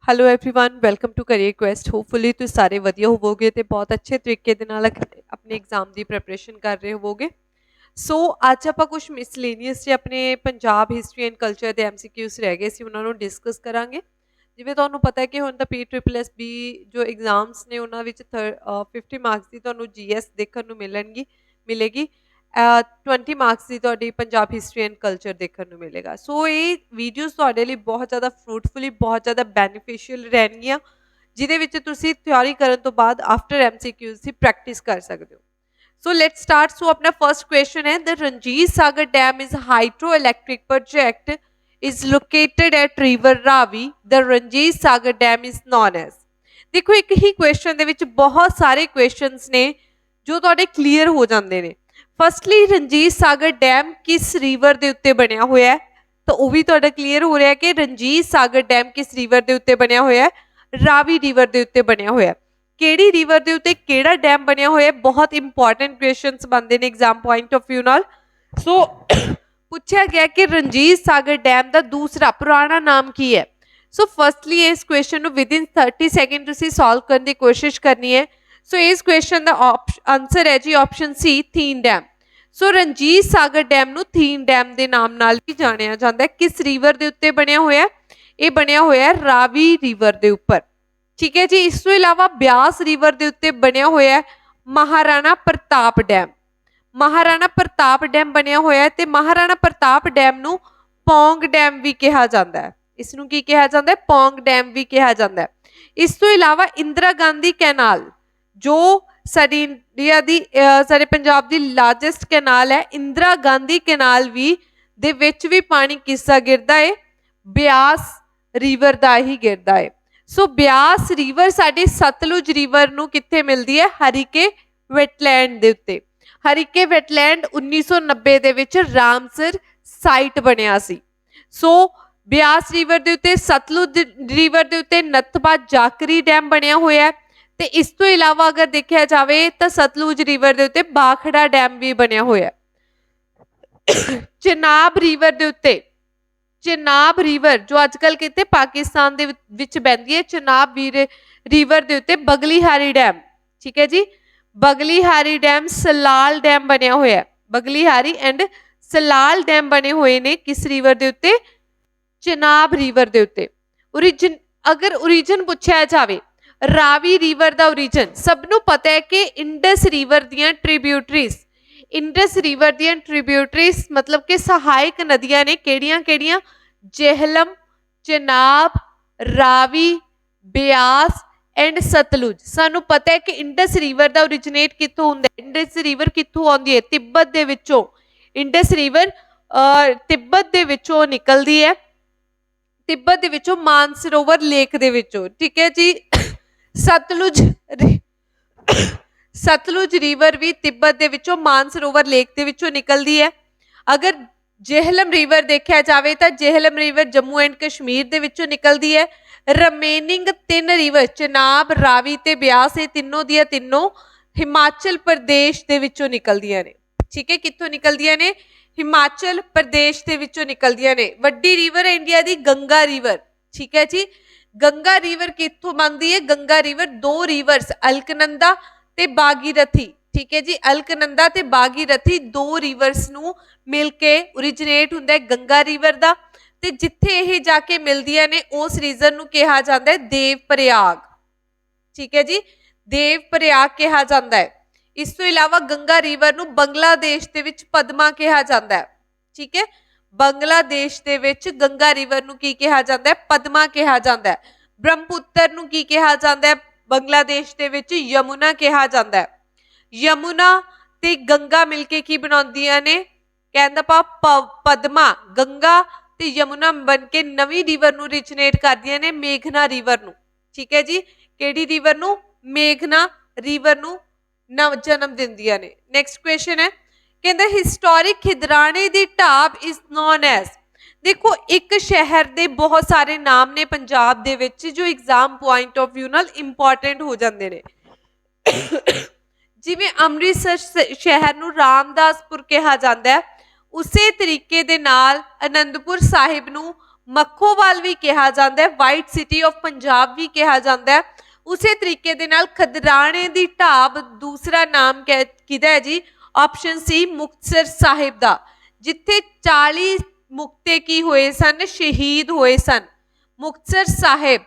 Hello everyone welcome to Career Quest hopefully ਤੁਸੀਂ ਸਾਰੇ ਵਧੀਆ ਹੋਵੋਗੇ ਤੇ ਬਹੁਤ ਅੱਛੇ ਤਰੀਕੇ ਦੇ ਨਾਲ ਆਪਣੇ ਐਗਜ਼ਾਮ ਦੀ ਪ੍ਰੈਪਰੇਸ਼ਨ ਕਰ ਰਹੇ ਹੋਵੋਗੇ ਸੋ ਅੱਜ ਆਪਾਂ ਕੁਝ ਮਿਸਲੇਨੀਅਸ ਜੇ ਆਪਣੇ ਪੰਜਾਬ ਹਿਸਟਰੀ ਐਂਡ ਕਲਚਰ ਦੇ ਐਮਸੀਕਿਊਜ਼ ਰਹਿ ਗਏ ਸੀ ਉਹਨਾਂ ਨੂੰ ਡਿਸਕਸ ਕਰਾਂਗੇ ਜਿਵੇਂ ਤੁਹਾਨੂੰ ਪਤਾ ਹੈ ਕਿ ਹੁਣ ਤਾਂ PSSB ਜੋ ਐਗਜ਼ਾਮਸ ਨੇ ਉਹਨਾਂ ਵਿੱਚ 50 ਮਾਰਕਸ ਦੀ ਤੁਹਾਨੂੰ GS ਦੇਖਣ ਨੂੰ ਮਿਲੇਗੀ 20 ਮਾਰਕਸ ਦੀ ਤੁਹਾਡੀ ਪੰਜਾਬ ਹਿਸਟਰੀ ਐਂਡ ਕਲਚਰ ਦੇਖਣ ਨੂੰ ਮਿਲੇਗਾ ਸੋ ਇਹ ਵੀਡੀਓਜ਼ ਤੁਹਾਡੇ ਲਈ ਬਹੁਤ ਜ਼ਿਆਦਾ ਫਰੂਟਫੁਲੀ ਬਹੁਤ ਜ਼ਿਆਦਾ ਬੈਨੀਫੀਸ਼ੀਅਲ ਰਹਿਣਗੀਆਂ ਜਿਹਦੇ ਵਿੱਚ ਤੁਸੀਂ ਤਿਆਰੀ ਕਰਨ ਤੋਂ ਬਾਅਦ ਆਫਟਰ MCQs ਦੀ ਪ੍ਰੈਕਟਿਸ ਕਰ ਸਕਦੇ ਹੋ ਸੋ ਲੈਟਸ ਸਟਾਰਟ ਸੋ ਆਪਣਾ ਫਰਸਟ ਕੁਐਸਚਨ ਹੈ the Ranjit Sagar dam is hydroelectric project is located at river Ravi the Ranjit Sagar Dam is known as ਦੇਖੋ ਇੱਕ ਹੀ ਕੁਐਸਚਨ ਦੇ ਵਿੱਚ ਬਹੁਤ ਸਾਰੇ ਕੁਐਸਚਨਸ ਨੇ ਜੋ ਤੁਹਾਡੇ ਕਲੀਅਰ ਹੋ ਜਾਂਦੇ ਨੇ ਫਸਟਲੀ ਰਣਜੀਤ ਸਾਗਰ ਡੈਮ ਕਿਸ ਰਿਵਰ ਦੇ ਉੱਤੇ ਬਣਿਆ ਹੋਇਆ ਹੈ ਤਾਂ ਉਹ ਵੀ ਤੁਹਾਡਾ ਕਲੀਅਰ ਹੋ ਰਿਹਾ ਕਿ ਰਣਜੀਤ ਸਾਗਰ ਡੈਮ ਕਿਸ ਰਿਵਰ ਦੇ ਉੱਤੇ ਬਣਿਆ ਹੋਇਆ ਹੈ ਰਾਵੀ ਰਿਵਰ ਦੇ ਉੱਤੇ ਬਣਿਆ ਹੋਇਆ ਹੈ ਕਿਹੜੀ ਰਿਵਰ ਦੇ ਉੱਤੇ ਕਿਹੜਾ ਡੈਮ ਬਣਿਆ ਹੋਇਆ ਹੈ ਬਹੁਤ ਇੰਪੋਰਟੈਂਟ ਕੁਐਸਚਨਸ ਬਣਦੇ ਨੇ ਐਗਜ਼ਾਮ ਪੁਆਇੰਟ ਆਫ View ਨਾਲ ਸੋ ਪੁੱਛਿਆ ਗਿਆ ਕਿ ਰਣਜੀਤ ਸਾਗਰ ਡੈਮ ਦਾ ਦੂਸਰਾ ਪੁਰਾਣਾ ਨਾਮ ਕੀ ਹੈ ਸੋ ਫਸਟਲੀ ਇਸ ਕੁਐਸਚਨ ਨੂੰ ਵਿਦਿਨ 30 ਸੈਕਿੰਡ ਤੁਸੀਂ ਸੋਲਵ ਕਰਨ ਦੀ ਕੋਸ਼ਿਸ਼ ਕਰਨੀ ਹੈ ਸੋ ਇਸ ਕੁਐਸਚਨ ਦਾ ਆਨਸਰ ਹੈ ਜੀ ਆਪਸ਼ਨ ਸੀ ਥੀਨ ਡੈਮ ਸੋ ਰਣਜੀਤ ਸਾਗਰ ਡੈਮ ਨੂੰ ਥੀਨ ਡੈਮ ਦੇ ਨਾਮ ਨਾਲ ਵੀ ਜਾਣਿਆ ਜਾਂਦਾ ਹੈ ਕਿਸ ਰਿਵਰ ਦੇ ਉੱਤੇ ਬਣਿਆ ਹੋਇਆ ਇਹ ਬਣਿਆ ਹੋਇਆ ਰਾਵੀ ਰਿਵਰ ਦੇ ਉੱਪਰ ਠੀਕ ਹੈ ਜੀ ਇਸ ਤੋਂ ਇਲਾਵਾ ਬਿਆਸ ਰਿਵਰ ਦੇ ਉੱਤੇ ਬਣਿਆ ਹੋਇਆ ਮਹਾਰਾਣਾ ਪ੍ਰਤਾਪ ਡੈਮ ਮਹਾਰਾਣਾ ਪ੍ਰਤਾਪ ਡੈਮ ਬਣਿਆ ਹੋਇਆ ਤੇ ਮਹਾਰਾਣਾ ਪ੍ਰਤਾਪ ਡੈਮ ਨੂੰ ਪੌਂਗ ਡੈਮ ਵੀ ਕਿਹਾ ਜਾਂਦਾ ਹੈ ਇਸ ਨੂੰ ਕੀ ਕਿਹਾ ਜਾਂਦਾ ਹੈ ਪੌਂਗ ਡੈਮ ਵੀ ਕਿਹਾ ਜਾਂਦਾ ਹੈ ਇਸ ਤੋਂ ਇਲਾਵਾ ਇੰਦਰਾ ਗਾਂਧੀ ਕੈਨਾਲ ਜੋ ਸਾਡੀ ਇੰਡੀਆ ਦੀ ਸਾਡੇ ਪੰਜਾਬ ਦੀ ਲਾਰਜੈਸਟ ਕੈਨਾਲ ਹੈ ਇੰਦਰਾ ਗਾਂਧੀ ਕੈਨਾਲ ਵੀ ਦੇ ਵਿੱਚ ਵੀ ਪਾਣੀ ਕਿਸ ਦਾ ਗਿਰਦਾ ਹੈ ਬਿਆਸ ਰਿਵਰ ਦਾ ਹੀ ਗਿਰਦਾ ਹੈ ਸੋ ਬਿਆਸ ਰਿਵਰ ਸਾਡੇ ਸਤਲੁਜ ਰਿਵਰ ਨੂੰ ਕਿੱਥੇ ਮਿਲਦੀ ਹੈ ਹਰੀਕੇ ਵੈਟਲੈਂਡ ਦੇ ਉੱਤੇ ਹਰੀਕੇ ਵੈਟਲੈਂਡ 1990 ਦੇ ਵਿੱਚ ਰਾਮਸਰ ਸਾਈਟ ਬਣਿਆ ਸੀ ਸੋ ਬਿਆਸ ਰਿਵਰ ਦੇ ਉੱਤੇ ਸਤਲੁਜ ਰਿਵਰ ਦੇ ਉੱਤੇ ਨਤਬਾ ਜਾਕਰੀ ਡੈਮ ਬਣਿਆ ਹੋਇਆ ਹੈ ਤੇ ਇਸ ਤੋਂ ਇਲਾਵਾ ਅਗਰ ਦੇਖਿਆ ਜਾਵੇ ਤਾਂ ਸਤਲੁਜ ਰਿਵਰ ਦੇ ਉੱਤੇ ਬਾਖੜਾ ਡੈਮ ਵੀ ਬਣਿਆ ਹੋਇਆ ਹੈ ਚਨਾਬ ਰਿਵਰ ਦੇ ਉੱਤੇ ਚਨਾਬ ਰਿਵਰ ਜੋ ਅੱਜਕੱਲ ਕਿਤੇ ਪਾਕਿਸਤਾਨ ਦੇ ਵਿੱਚ ਬਹਿੰਦੀ ਹੈ ਚਨਾਬ ਰਿਵਰ ਦੇ ਉੱਤੇ ਬਗਲੀਹਾਰੀ ਡੈਮ ਠੀਕ ਹੈ ਜੀ ਬਗਲੀਹਾਰੀ ਡੈਮ ਸਲਾਲ ਡੈਮ ਬਣਿਆ ਹੋਇਆ ਹੈ ਬਗਲੀਹਾਰੀ ਐਂਡ ਸਲਾਲ ਡੈਮ ਬਣੇ ਹੋਏ ਨੇ ਕਿਸ ਰਿਵਰ ਦੇ ਉੱਤੇ ਚਨਾਬ ਰਿਵਰ ਦੇ ਉੱਤੇ ਅਗਰ ਓਰੀਜਨ ਪੁੱਛਿਆ ਜਾਵੇ ਰਾਵੀ ਰਿਵਰ ਦਾ ਓਰੀਜਨ ਸਭ ਨੂੰ ਪਤਾ ਹੈ ਕਿ ਇੰਡਸ ਰਿਵਰ ਦੀਆਂ ਟ੍ਰਿਬਿਊਟਰੀਜ਼ ਮਤਲਬ ਕਿ ਸਹਾਇਕ ਨਦੀਆਂ ਨੇ ਕਿਹੜੀਆਂ ਜਿਹਲਮ ਚਨਾਬ ਰਾਵੀ ਬਿਆਸ ਐਂਡ ਸਤਲੁਜ ਸਾਨੂੰ ਪਤਾ ਹੈ ਕਿ ਇੰਡਸ ਰਿਵਰ ਦਾ ਓਰੀਜਿਨੇਟ ਕਿੱਥੋਂ ਹੁੰਦਾ ਹੈ ਇੰਡਸ ਰਿਵਰ ਕਿੱਥੋਂ ਆਉਂਦੀ ਹੈ ਤਿੱਬਤ ਦੇ ਵਿੱਚੋਂ ਇੰਡਸ ਰਿਵਰ ਤਿੱਬਤ ਦੇ ਵਿੱਚੋਂ ਨਿਕਲਦੀ ਹੈ ਤਿੱਬਤ ਦੇ ਵਿੱਚੋਂ ਮਾਨਸਰੋਵਰ ਲੇਕ ਦੇ ਵਿੱਚੋਂ ਠੀਕ ਹੈ ਜੀ ਸਤਲੁਜ ਰਿਵਰ ਵੀ ਤਿੱਬਤ ਦੇ ਵਿੱਚੋਂ ਮਾਨਸਰੋਵਰ ਲੇਕ ਦੇ ਵਿੱਚੋਂ ਨਿਕਲਦੀ ਹੈ ਅਗਰ ਜਿਹਲਮ ਰਿਵਰ ਦੇਖਿਆ ਜਾਵੇ ਤਾਂ ਜਿਹਲਮ ਰਿਵਰ ਜੰਮੂ ਐਂਡ ਕਸ਼ਮੀਰ ਦੇ ਵਿੱਚੋਂ ਨਿਕਲਦੀ ਹੈ ਰਿਮੇਨਿੰਗ 3 ਰਿਵਰ ਚਨਾਬ ਰਾਵੀ ਤੇ ਬਿਆਸ ਇਹ ਤਿੰਨੋਂ ਦੀਆਂ ਤਿੰਨੋਂ ਹਿਮਾਚਲ ਪ੍ਰਦੇਸ਼ ਦੇ ਵਿੱਚੋਂ ਨਿਕਲਦੀਆਂ ਨੇ ਠੀਕ ਹੈ ਕਿੱਥੋਂ ਨਿਕਲਦੀਆਂ ਨੇ ਹਿਮਾਚਲ ਪ੍ਰਦੇਸ਼ ਦੇ ਵਿੱਚੋਂ ਨਿਕਲਦੀਆਂ ਨੇ ਵੱਡੀ ਰਿਵਰ ਹੈ ਇੰਡੀਆ ਦੀ ਗੰਗਾ ਰਿਵਰ ਠੀਕ ਹੈ ਜੀ ਗੰਗਾ ਰਿਵਰ ਕਿੱਥੋਂ ਬਣਦੀ ਹੈ ਗੰਗਾ ਰਿਵਰ ਦੋ ਰਿਵਰਸ ਅਲਕਨੰਦਾ ਤੇ ਬਾਗੀਰਥੀ ਠੀਕ ਹੈ ਜੀ ਅਲਕਨੰਦਾ ਤੇ ਬਾਗੀਰਥੀ ਦੋ ਰਿਵਰਸ ਨੂੰ ਮਿਲ ਕੇ ਓਰੀਜਿਨੇਟ ਹੁੰਦਾ ਹੈ ਗੰਗਾ ਰਿਵਰ ਦਾ ਤੇ ਜਿੱਥੇ ਇਹ ਜਾ ਕੇ ਮਿਲਦੀਆਂ ਨੇ ਉਸ ਰੀਜਨ ਨੂੰ ਕਿਹਾ ਜਾਂਦਾ ਹੈ ਦੇਵ ਪ੍ਰਯਾਗ ਠੀਕ ਹੈ ਜੀ ਦੇਵ ਪ੍ਰਯਾਗ ਕਿਹਾ ਜਾਂਦਾ ਹੈ ਇਸ ਤੋਂ ਇਲਾਵਾ ਗੰਗਾ ਰਿਵਰ ਨੂੰ ਬੰਗਲਾਦੇਸ਼ ਦੇ ਵਿੱਚ ਪਦਮਾ ਕਿਹਾ ਜਾਂਦਾ ਹੈ ਠੀਕ ਹੈ ਬੰਗਲਾਦੇਸ਼ ਦੇ ਵਿੱਚ ਗੰਗਾ ਰਿਵਰ ਨੂੰ ਕੀ ਕਿਹਾ ਜਾਂਦਾ ਹੈ ਪਦਮਾ ਕਿਹਾ ਜਾਂਦਾ ਹੈ ਬ੍ਰਹਮਪੁੱਤਰ ਨੂੰ ਕੀ ਕਿਹਾ ਜਾਂਦਾ ਹੈ ਬੰਗਲਾਦੇਸ਼ ਦੇ ਵਿੱਚ ਯਮੁਨਾ ਕਿਹਾ ਜਾਂਦਾ ਹੈ ਯਮੁਨਾ ਤੇ ਗੰਗਾ ਮਿਲ ਕੇ ਕੀ ਬਣਾਉਂਦੀਆਂ ਨੇ ਕਹਿੰਦਾ ਪਦਮਾ ਗੰਗਾ ਤੇ ਯਮੁਨਾ ਬਣ ਕੇ ਨਵੀਂ ਰਿਵਰ ਨੂੰ ਓਰੀਜਿਨੇਟ ਕਰਦੀਆਂ ਨੇ ਮੇਘਨਾ ਰਿਵਰ ਨੂੰ ਠੀਕ ਹੈ ਜੀ ਕਿਹੜੀ ਰਿਵਰ ਨੂੰ ਮੇਘਨਾ ਰਿਵਰ ਨੂੰ ਜਨਮ ਦਿੰਦੀਆਂ ਨੇ ਨੈਕਸਟ ਕੁਐਸਚਨ ਹੈ ਕਹਿੰਦਾ ਹਿਸਟੋਰਿਕ ਖਿਦਰਾਣੇ ਦੀ ਢਾਬ ਇਜ਼ ਨੋਨ ਐਜ਼ ਦੇਖੋ ਇੱਕ ਸ਼ਹਿਰ ਦੇ ਬਹੁਤ ਸਾਰੇ ਨਾਮ ਨੇ ਪੰਜਾਬ ਦੇ ਵਿੱਚ ਜੋ ਐਗਜ਼ਾਮ ਪੁਆਇੰਟ ਆਫ View ਨਾਲ ਇੰਪੋਰਟੈਂਟ ਹੋ ਜਾਂਦੇ ਨੇ ਜਿਵੇਂ ਅੰਮ੍ਰਿਤਸਰ ਸ਼ਹਿਰ ਨੂੰ ਰਾਮਦਾਸਪੁਰ ਕਿਹਾ ਜਾਂਦਾ ਹੈ ਉਸੇ ਤਰੀਕੇ ਦੇ ਨਾਲ ਅਨੰਦਪੁਰ ਸਾਹਿਬ ਨੂੰ ਮੱਖੋਵਾਲ ਵੀ ਕਿਹਾ ਜਾਂਦਾ ਹੈ, ਵਾਈਟ ਸਿਟੀ ਆਫ ਪੰਜਾਬ ਵੀ ਕਿਹਾ ਜਾਂਦਾ ਹੈ। ਉਸੇ ਤਰੀਕੇ ਦੇ ਨਾਲ ਖਦਰਾਣੇ ਦੀ ਢਾਬ ਦੂਸਰਾ ਨਾਮ ਕਿਹਦਾ ਹੈ ਜੀ? ਆਪਸ਼ਨ ਸੀ ਮੁਕਤਸਰ ਸਾਹਿਬ ਦਾ, ਜਿੱਥੇ 40 ਮੁਕਤੇ ਕੀ ਹੋਏ ਸਨ? ਸ਼ਹੀਦ ਹੋਏ ਸਨ। ਮੁਕਤਸਰ ਸਾਹਿਬ,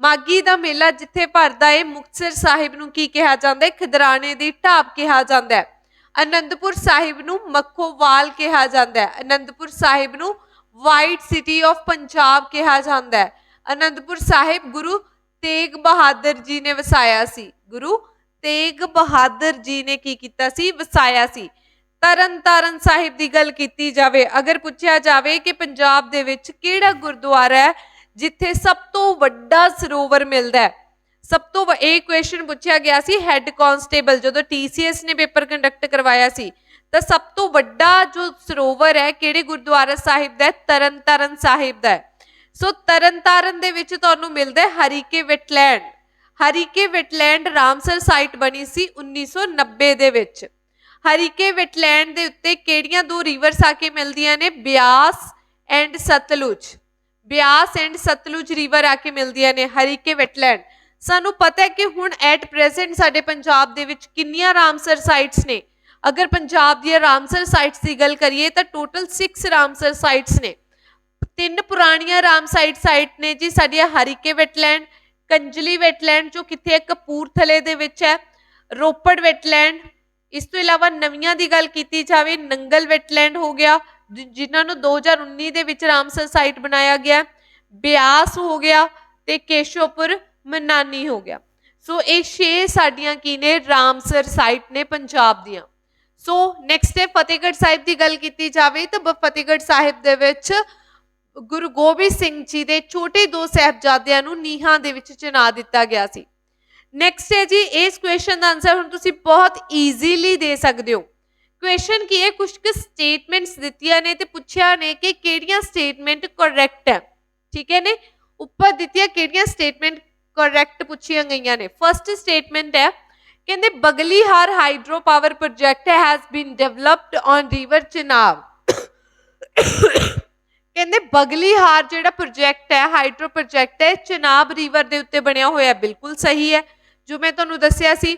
ਮਾਗੀ ਦਾ ਮੇਲਾ ਜਿੱਥੇ ਭਰਦਾ ਹੈ, ਮੁਕਤਸਰ ਸਾਹਿਬ ਨੂੰ ਕੀ ਕਿਹਾ ਜਾਂਦਾ ਹੈ? ਖਦਰਾਣੇ ਦੀ ਢਾਬ ਕਿਹਾ ਜਾਂਦਾ ਹੈ। ਅਨੰਦਪੁਰ ਸਾਹਿਬ ਨੂੰ ਮੱਖੋਵਾਲ ਕਿਹਾ ਜਾਂਦਾ ਹੈ। ਅਨੰਦਪੁਰ ਸਾਹਿਬ ਨੂੰ ਵਾਈਟ ਸਿਟੀ ਆਫ ਪੰਜਾਬ ਕਿਹਾ ਜਾਂਦਾ ਹੈ। ਅਨੰਦਪੁਰ ਸਾਹਿਬ ਗੁਰੂ ਤੇਗ ਬਹਾਦਰ ਜੀ ਨੇ ਵਸਾਇਆ ਸੀ। ਗੁਰੂ ਤੇਗ ਬਹਾਦਰ ਜੀ ਨੇ ਕੀ ਕੀਤਾ ਸੀ? ਵਸਾਇਆ ਸੀ। ਤਰਨਤਾਰਨ ਸਾਹਿਬ ਦੀ ਗੱਲ ਕੀਤੀ ਜਾਵੇ, ਅਗਰ ਪੁੱਛਿਆ ਜਾਵੇ ਕਿ ਪੰਜਾਬ ਦੇ ਵਿੱਚ ਕਿਹੜਾ ਗੁਰਦੁਆਰਾ ਹੈ ਜਿੱਥੇ ਸਭ ਤੋਂ ਵੱਡਾ ਸਰੋਵਰ ਮਿਲਦਾ ਹੈ, ਸਭ ਤੋਂ ਇਹ ਕੁਐਸਚਨ ਪੁੱਛਿਆ ਗਿਆ ਸੀ ਹੈੱਡ ਕਾਂਸਟੇਬਲ ਜਦੋਂ TCS ਨੇ ਪੇਪਰ ਕੰਡਕਟ ਕਰਵਾਇਆ ਸੀ, ਤਾਂ ਸਭ ਤੋਂ ਵੱਡਾ ਜੋ ਸਰੋਵਰ ਹੈ ਕਿਹੜੇ ਗੁਰਦੁਆਰਾ ਸਾਹਿਬ ਦਾ ਹੈ? ਤਰਨਤਾਰਨ ਸਾਹਿਬ ਦਾ ਹੈ। ਸੋ ਤਰਨਤਾਰਨ ਦੇ ਵਿੱਚ ਤੁਹਾਨੂੰ ਮਿਲਦਾ ਹੈ Harike wetland. Harike wetland Ramsar site ਬਣੀ ਸੀ 1990 ਦੇ ਵਿੱਚ। ਹਰੀਕੇ ਵੈਟਲੈਂਡ ਦੇ ਉੱਤੇ ਕਿਹੜੀਆਂ ਦੋ ਰਿਵਰਸ ਆ ਕੇ ਮਿਲਦੀਆਂ ਨੇ? Beas and Sutlej. Beas and Sutlej river ਆ ਕੇ ਮਿਲਦੀਆਂ ਨੇ ਹਰੀਕੇ ਵੈਟਲੈਂਡ। ਸਾਨੂੰ ਪਤਾ ਹੈ ਕਿ ਹੁਣ ਐਟ ਪ੍ਰੈਜ਼ੈਂਟ ਸਾਡੇ ਪੰਜਾਬ ਦੇ ਵਿੱਚ ਕਿੰਨੀਆਂ ਰਾਮਸਰ ਸਾਈਟਸ ਨੇ? ਅਗਰ ਪੰਜਾਬ ਦੀਆਂ ਰਾਮਸਰ ਸਾਈਟਸ ਦੀ ਗੱਲ ਕਰੀਏ ਤਾਂ ਟੋਟਲ 6 ਰਾਮਸਰ ਸਾਈਟਸ ਨੇ। 3 ਪੁਰਾਣੀਆਂ ਰਾਮਸਰ ਸਾਈਟ ਨੇ ਜੀ ਸਾਡੀਆਂ ਹਰੀਕੇ ਵੈਟਲੈਂਡ, ਕੰਜਲੀ ਵੈਟਲੈਂਡ ਜੋ ਕਿੱਥੇ ਕਪੂਰਥਲੇ ਦੇ ਵਿੱਚ ਹੈ, ਰੋਪੜ ਵੈਟਲੈਂਡ। ਇਸ ਤੋਂ ਇਲਾਵਾ ਨਵੀਆਂ ਦੀ ਗੱਲ ਕੀਤੀ ਜਾਵੇ ਨੰਗਲ ਵੈਟਲੈਂਡ ਹੋ ਗਿਆ ਜਿਨ੍ਹਾਂ ਨੂੰ 2019 ਦੇ ਵਿੱਚ ਰਾਮਸਰ ਸਾਈਟ ਬਣਾਇਆ ਗਿਆ, ਬਿਆਸ ਹੋ ਗਿਆ ਤੇ ਕੇਸ਼ਵਪੁਰ ਮਨਾਨੀ ਹੋ ਗਿਆ। ਸੋ ਇਹ 6 ਸਾਡੀਆਂ ਕੀ ਨੇ? ਰਾਮਸਰ ਸਾਈਟ ਨੇ ਪੰਜਾਬ ਦੀਆਂ। ਸੋ ਨੈਕਸਟ ਹੈ ਫਤਿਹਗੜ੍ਹ ਸਾਹਿਬ ਦੀ ਗੱਲ ਕੀਤੀ ਜਾਵੇ ਤਾਂ ਫਤਿਹਗੜ੍ਹ ਸਾਹਿਬ ਦੇ ਵਿੱਚ ਗੁਰੂ ਗੋਬਿੰਦ ਸਿੰਘ ਜੀ ਦੇ ਛੋਟੇ 2 ਸਾਹਿਬਜ਼ਾਦਿਆਂ ਨੂੰ ਨੀਹਾਂ ਦੇ ਵਿੱਚ ਚਿਣਾ ਦਿੱਤਾ ਗਿਆ ਸੀ। ਨੈਕਸਟ ਹੈ ਜੀ ਇਸ ਕੁਐਸਚਨ ਦਾ ਆਨਸਰ ਹੁਣ ਤੁਸੀਂ ਬਹੁਤ ਈਜ਼ੀਲੀ ਦੇ ਸਕਦੇ ਹੋ। ਕੁਐਸਚਨ ਕੀ ਹੈ? ਕੁਝ ਕੁ ਸਟੇਟਮੈਂਟਸ ਦਿੱਤੀਆਂ ਨੇ ਤੇ ਪੁੱਛਿਆ ਨੇ ਕਿ ਕਿਹੜੀਆਂ ਸਟੇਟਮੈਂਟ ਕਰੈਕਟ ਹੈ। ਠੀਕ ਹੈ ਨੇ, ਉੱਪਰ ਦਿੱਤੀਆਂ ਕਿਹੜੀਆਂ ਸਟੇਟਮੈਂਟ ਕਰੈਕਟ ਪੁੱਛੀਆਂ ਗਈਆਂ ਨੇ। ਫਸਟ ਸਟੇਟਮੈਂਟ ਹੈ ਕਹਿੰਦੇ Baglihar hydro power project has been developed on river Chenab. ਕਹਿੰਦੇ ਬਗਲੀਹਾਰ ਜਿਹੜਾ ਪ੍ਰੋਜੈਕਟ ਹੈ ਹਾਈਡਰੋ ਪ੍ਰੋਜੈਕਟ ਹੈ ਚਨਾਬ ਰਿਵਰ ਦੇ ਉੱਤੇ ਬਣਿਆ ਹੋਇਆ। ਬਿਲਕੁਲ ਸਹੀ ਹੈ ਜੋ ਮੈਂ ਤੁਹਾਨੂੰ ਦੱਸਿਆ ਸੀ।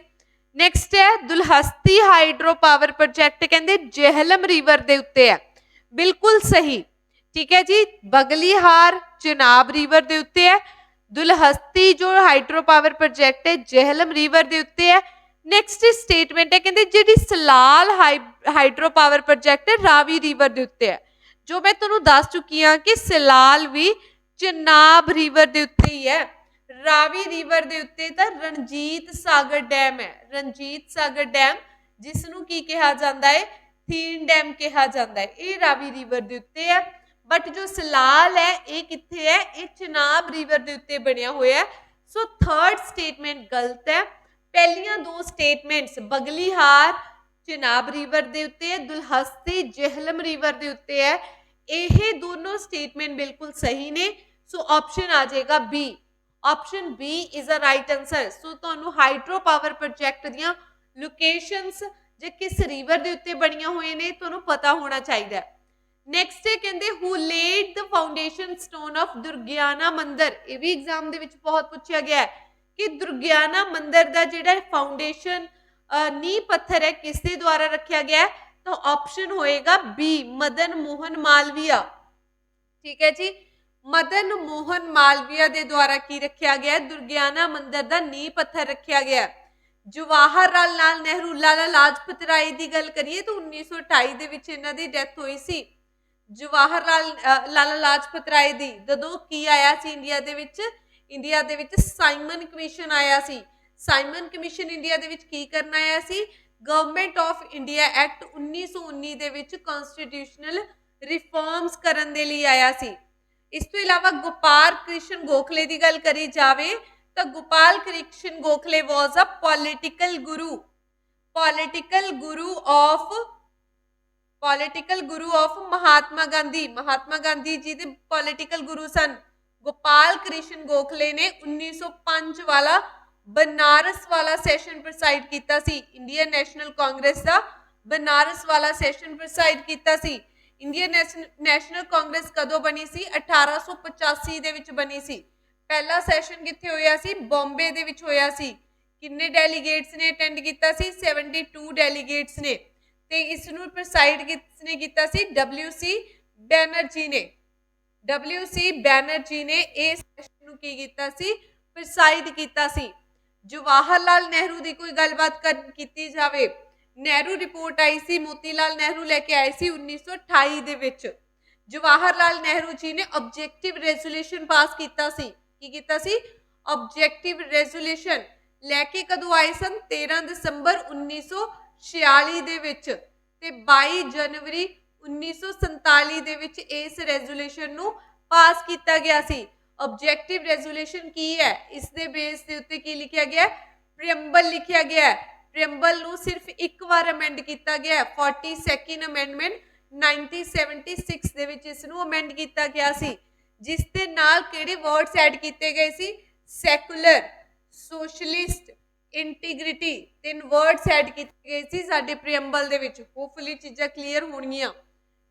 ਨੈਕਸਟ ਹੈ ਦੁਲਹਸਤੀ ਹਾਈਡਰੋ ਪਾਵਰ ਪ੍ਰੋਜੈਕਟ ਕਹਿੰਦੇ ਜੇਹਲਮ ਰਿਵਰ ਦੇ ਉੱਤੇ ਹੈ। ਬਿਲਕੁਲ ਸਹੀ। ਠੀਕ ਹੈ ਜੀ, ਬਗਲੀਹਾਰ ਚਨਾਬ ਰਿਵਰ ਦੇ ਉੱਤੇ ਹੈ। ਦੁਲਹਸਤੀ ਜੋ ਹਾਈਡਰੋ ਪਾਵਰ ਪ੍ਰੋਜੈਕਟ ਹੈ ਜੇਹਲਮ ਰਿਵਰ ਦੇ ਉੱਤੇ ਹੈ। ਨੈਕਸਟ ਸਟੇਟਮੈਂਟ ਹੈ ਕਹਿੰਦੇ ਜਿਹੜੀ ਸਲਾਲ ਹਾਈਡਰੋ ਪਾਵਰ ਪ੍ਰੋਜੈਕਟ ਹੈ ਰਾਵੀ ਰਿਵਰ ਦੇ ਉੱਤੇ ਹੈ। ਜੋ ਮੈਂ ਤੁਹਾਨੂੰ ਦੱਸ ਚੁੱਕੀ ਹਾਂ ਕਿ ਸਲਾਲ ਵੀ ਚਨਾਬ ਰਿਵਰ ਦੇ ਉੱਤੇ ਹੀ ਹੈ। ਰਾਵੀ ਰਿਵਰ ਦੇ ਉੱਤੇ ਤਾਂ ਰਣਜੀਤ ਸਾਗਰ ਡੈਮ ਹੈ। ਰਣਜੀਤ ਸਾਗਰ ਡੈਮ ਜਿਸ ਨੂੰ ਕੀ ਕਿਹਾ ਜਾਂਦਾ ਹੈ? ਥੀਨ ਡੈਮ ਕਿਹਾ ਜਾਂਦਾ ਹੈ। ਇਹ ਰਾਵੀ ਰਿਵਰ ਦੇ ਉੱਤੇ ਹੈ। ਬਟ ਜੋ ਸਲਾਲ ਹੈ ਇਹ ਕਿੱਥੇ ਹੈ? ਇਹ ਚਨਾਬ ਰਿਵਰ ਦੇ ਉੱਤੇ ਬਣਿਆ ਹੋਇਆ ਹੈ। ਸੋ ਥਰਡ ਸਟੇਟਮੈਂਟ ਗਲਤ ਹੈ। ਪਹਿਲੀਆਂ 2 ਸਟੇਟਮੈਂਟਸ ਬਗਲੀਹਾਰ ਚਨਾਬ ਰਿਵਰ ਦੇ ਉੱਤੇ ਹੈ, ਦੁਲਹਸਤੀ ਜੇਹਲਮ ਰਿਵਰ ਦੇ ਉੱਤੇ ਹੈ, ਇਹ ਦੋਨੋਂ ਸਟੇਟਮੈਂਟ ਬਿਲਕੁਲ ਸਹੀ ਨੇ। ਸੋ ਆਪਸ਼ਨ ਆ ਜਾਏਗਾ B. Option B is a right answer. So ਤੁਹਾਨੂੰ ਹਾਈਡਰੋ ਪਾਵਰ ਪ੍ਰੋਜੈਕਟ ਦੀਆਂ ਲੋਕੇਸ਼ਨਸ ਜੇ ਕਿਸ ਰਿਵਰ ਦੇ ਉੱਤੇ ਬਣੀਆਂ ਹੋਈਆਂ ਨੇ ਤੁਹਾਨੂੰ ਪਤਾ ਹੋਣਾ ਚਾਹੀਦਾ ਹੈ। ਨੈਕਸਟ ਹੈ ਕਹਿੰਦੇ who laid the foundation stone of Durgiana Mandir. ਇਹ ਵੀ ਐਗਜ਼ਾਮ ਦੇ ਵਿੱਚ ਬਹੁਤ ਪੁੱਛਿਆ ਗਿਆ ਹੈ ਕਿ ਦੁਰਗਿਆਨਾ ਮੰਦਿਰ ਦਾ ਜਿਹੜਾ ਫਾਊਂਡੇਸ਼ਨ ਨੀਂਹ ਪੱਥਰ ਹੈ ਕਿਸ ਦੇ ਦੁਆਰਾ ਰੱਖਿਆ ਗਿਆ ਹੈ? ਤਾਂ ਆਪਸ਼ਨ ਹੋਏਗਾ ਬੀ ਮਦਨ ਮੋਹਨ ਮਾਲਵੀਆ। ਠੀਕ ਹੈ ਜੀ, ਮਦਨ ਮੋਹਨ ਮਾਲਵੀਆ ਦੇ ਦੁਆਰਾ ਕੀ ਰੱਖਿਆ ਗਿਆ? ਦੁਰਗਿਆਨਾ ਮੰਦਿਰ ਦਾ ਨੀਂਹ ਪੱਥਰ ਰੱਖਿਆ ਗਿਆ। ਜਵਾਹਰ ਲਾਲ ਨਹਿਰੂ, ਲਾਲਾ ਲਾਜਪਤ ਰਾਏ ਦੀ ਗੱਲ ਕਰੀਏ ਤਾਂ 1928 ਦੇ ਵਿੱਚ ਇਹਨਾਂ ਦੀ ਡੈਥ ਹੋਈ ਸੀ। ਲਾਲਾ ਲਾਜਪਤ ਰਾਏ ਦੀ ਜਦੋਂ ਕੀ ਆਇਆ ਸੀ ਇੰਡੀਆ ਦੇ ਵਿੱਚ ਸਾਈਮਨ ਕਮਿਸ਼ਨ ਆਇਆ ਸੀ। ਸਾਈਮਨ ਕਮਿਸ਼ਨ ਇੰਡੀਆ ਦੇ ਵਿੱਚ ਕੀ ਕਰਨ ਆਇਆ ਸੀ? ਗਵਰਨਮੈਂਟ ਆਫ ਇੰਡੀਆ ਐਕਟ 1919 ਦੇ ਵਿੱਚ ਕਨਸਟੀਟਿਊਸ਼ਨਲ ਰਿਫਾਰਮਸ ਕਰਨ ਦੇ ਲਈ ਆਇਆ ਸੀ। ਇਸ ਤੋਂ ਇਲਾਵਾ ਗੋਪਾਲ ਕ੍ਰਿਸ਼ਨ ਗੋਖਲੇ ਦੀ ਗੱਲ ਕਰੀ ਜਾਵੇ ਤਾਂ Gopal Krishna Gokhale was a political guru of Mahatma Gandhi. Mahatma Gandhi ji ਦੇ ਪੋਲੀਟੀਕਲ ਗੁਰੂ ਸਨ। ਗੋਪਾਲ ਕ੍ਰਿਸ਼ਨ ਗੋਖਲੇ ਨੇ 1905 ਵਾਲਾ ਬਨਾਰਸ ਵਾਲਾ ਸੈਸ਼ਨ ਪ੍ਰਸਾਈਡ ਕੀਤਾ ਸੀ। ਇੰਡੀਅਨ ਨੈਸ਼ਨਲ ਕਾਂਗਰਸ ਦਾ ਬਨਾਰਸ ਵਾਲਾ ਸੈਸ਼ਨ ਪ੍ਰਸਾਈਡ ਕੀਤਾ ਸੀ। ਇੰਡੀਅਨ ਨੈਸ਼ਨਲ ਕਾਂਗਰਸ ਕਦੋਂ ਬਣੀ ਸੀ? 1885 ਦੇ ਵਿੱਚ ਬਣੀ ਸੀ। ਪਹਿਲਾ ਸੈਸ਼ਨ ਕਿੱਥੇ ਹੋਇਆ ਸੀ? ਬੰਬੇ ਦੇ ਵਿੱਚ ਹੋਇਆ ਸੀ। ਕਿੰਨੇ ਡੈਲੀਗੇਟਸ ਨੇ ਅਟੈਂਡ ਕੀਤਾ ਸੀ? 72 ਡੈਲੀਗੇਟਸ ਨੇ। ਤੇ ਇਸ ਨੂੰ ਪ੍ਰਸਾਈਡ ਕਿਸਨੇ ਕੀਤਾ ਸੀ? WC ਬੈਨਰਜੀ ਨੇ। WC ਬੈਨਰਜੀ ਨੇ ਇਸ ਸੈਸ਼ਨ ਨੂੰ ਕੀ ਕੀਤਾ ਸੀ? ਪ੍ਰਸਾਈਡ ਕੀਤਾ ਸੀ। ਜਵਾਹਰ ਲਾਲ ਨਹਿਰੂ ਦੀ ਕੋਈ ਗੱਲਬਾਤ ਕੀਤੀ ਜਾਵੇ, ਨਹਿਰੂ ਰਿਪੋਰਟ ਆਈ ਸੀ, ਮੋਤੀ ਲਾਲ ਨਹਿਰੂ ਲੈ ਕੇ ਆਏ ਸੀ 1928 ਦੇ ਵਿੱਚ। ਜਵਾਹਰ ਲਾਲ ਨਹਿਰੂ ਜੀ ਨੇ ਆਬਜੈਕਟਿਵ ਰੈਜ਼ੋਲੂਸ਼ਨ ਪਾਸ ਕੀਤਾ ਸੀ। ਕੀ ਕੀਤਾ ਸੀ? ਆਬਜੈਕਟਿਵ ਰੈਜ਼ੋਲੂਸ਼ਨ ਲੈ ਕੇ ਕਦੋਂ ਆਏ ਸਨ? 13 ਦਸੰਬਰ 1946 ਦੇ ਵਿੱਚ ਤੇ 22 ਜਨਵਰੀ 1947 ਦੇ ਵਿੱਚ ਇਸ ਰੈਜ਼ੋਲੂਸ਼ਨ ਨੂੰ ਪਾਸ ਕੀਤਾ ਗਿਆ ਸੀ। ਆਬਜੈਕਟਿਵ ਰੈਜ਼ੋਲੂਸ਼ਨ ਕੀ ਹੈ? ਇਸ ਦੇ ਬੇਸ ਦੇ ਉੱਤੇ ਕੀ ਲਿਖਿਆ ਗਿਆ? ਪ੍ਰੀਐਮਬਲ ਲਿਖਿਆ ਗਿਆ। ਪ੍ਰੀਐਮਬਲ ਨੂੰ ਸਿਰਫ ਇੱਕ ਵਾਰ ਅਮੈਂਡ ਕੀਤਾ ਗਿਆ, 42nd ਅਮੈਂਡਮੈਂਟ 1976 ਦੇ ਵਿੱਚ ਇਸ ਨੂੰ ਅਮੈਂਡ ਕੀਤਾ ਗਿਆ ਸੀ, ਜਿਸ ਦੇ ਨਾਲ ਕਿਹੜੇ ਵਰਡਸ ਐਡ ਕੀਤੇ ਗਏ ਸੀ? ਸੈਕੂਲਰ, ਸੋਸ਼ਲਿਸਟ, ਇੰਟੀਗ੍ਰਿਟੀ, ਤਿੰਨ ਵਰਡਸ ਐਡ ਕੀਤੇ ਗਏ ਸੀ ਸਾਡੇ ਪ੍ਰੀਐਮਬਲ ਦੇ ਵਿੱਚ। ਹੋਪਫੁਲੀ ਚੀਜ਼ਾਂ ਕਲੀਅਰ ਹੋਣਗੀਆਂ।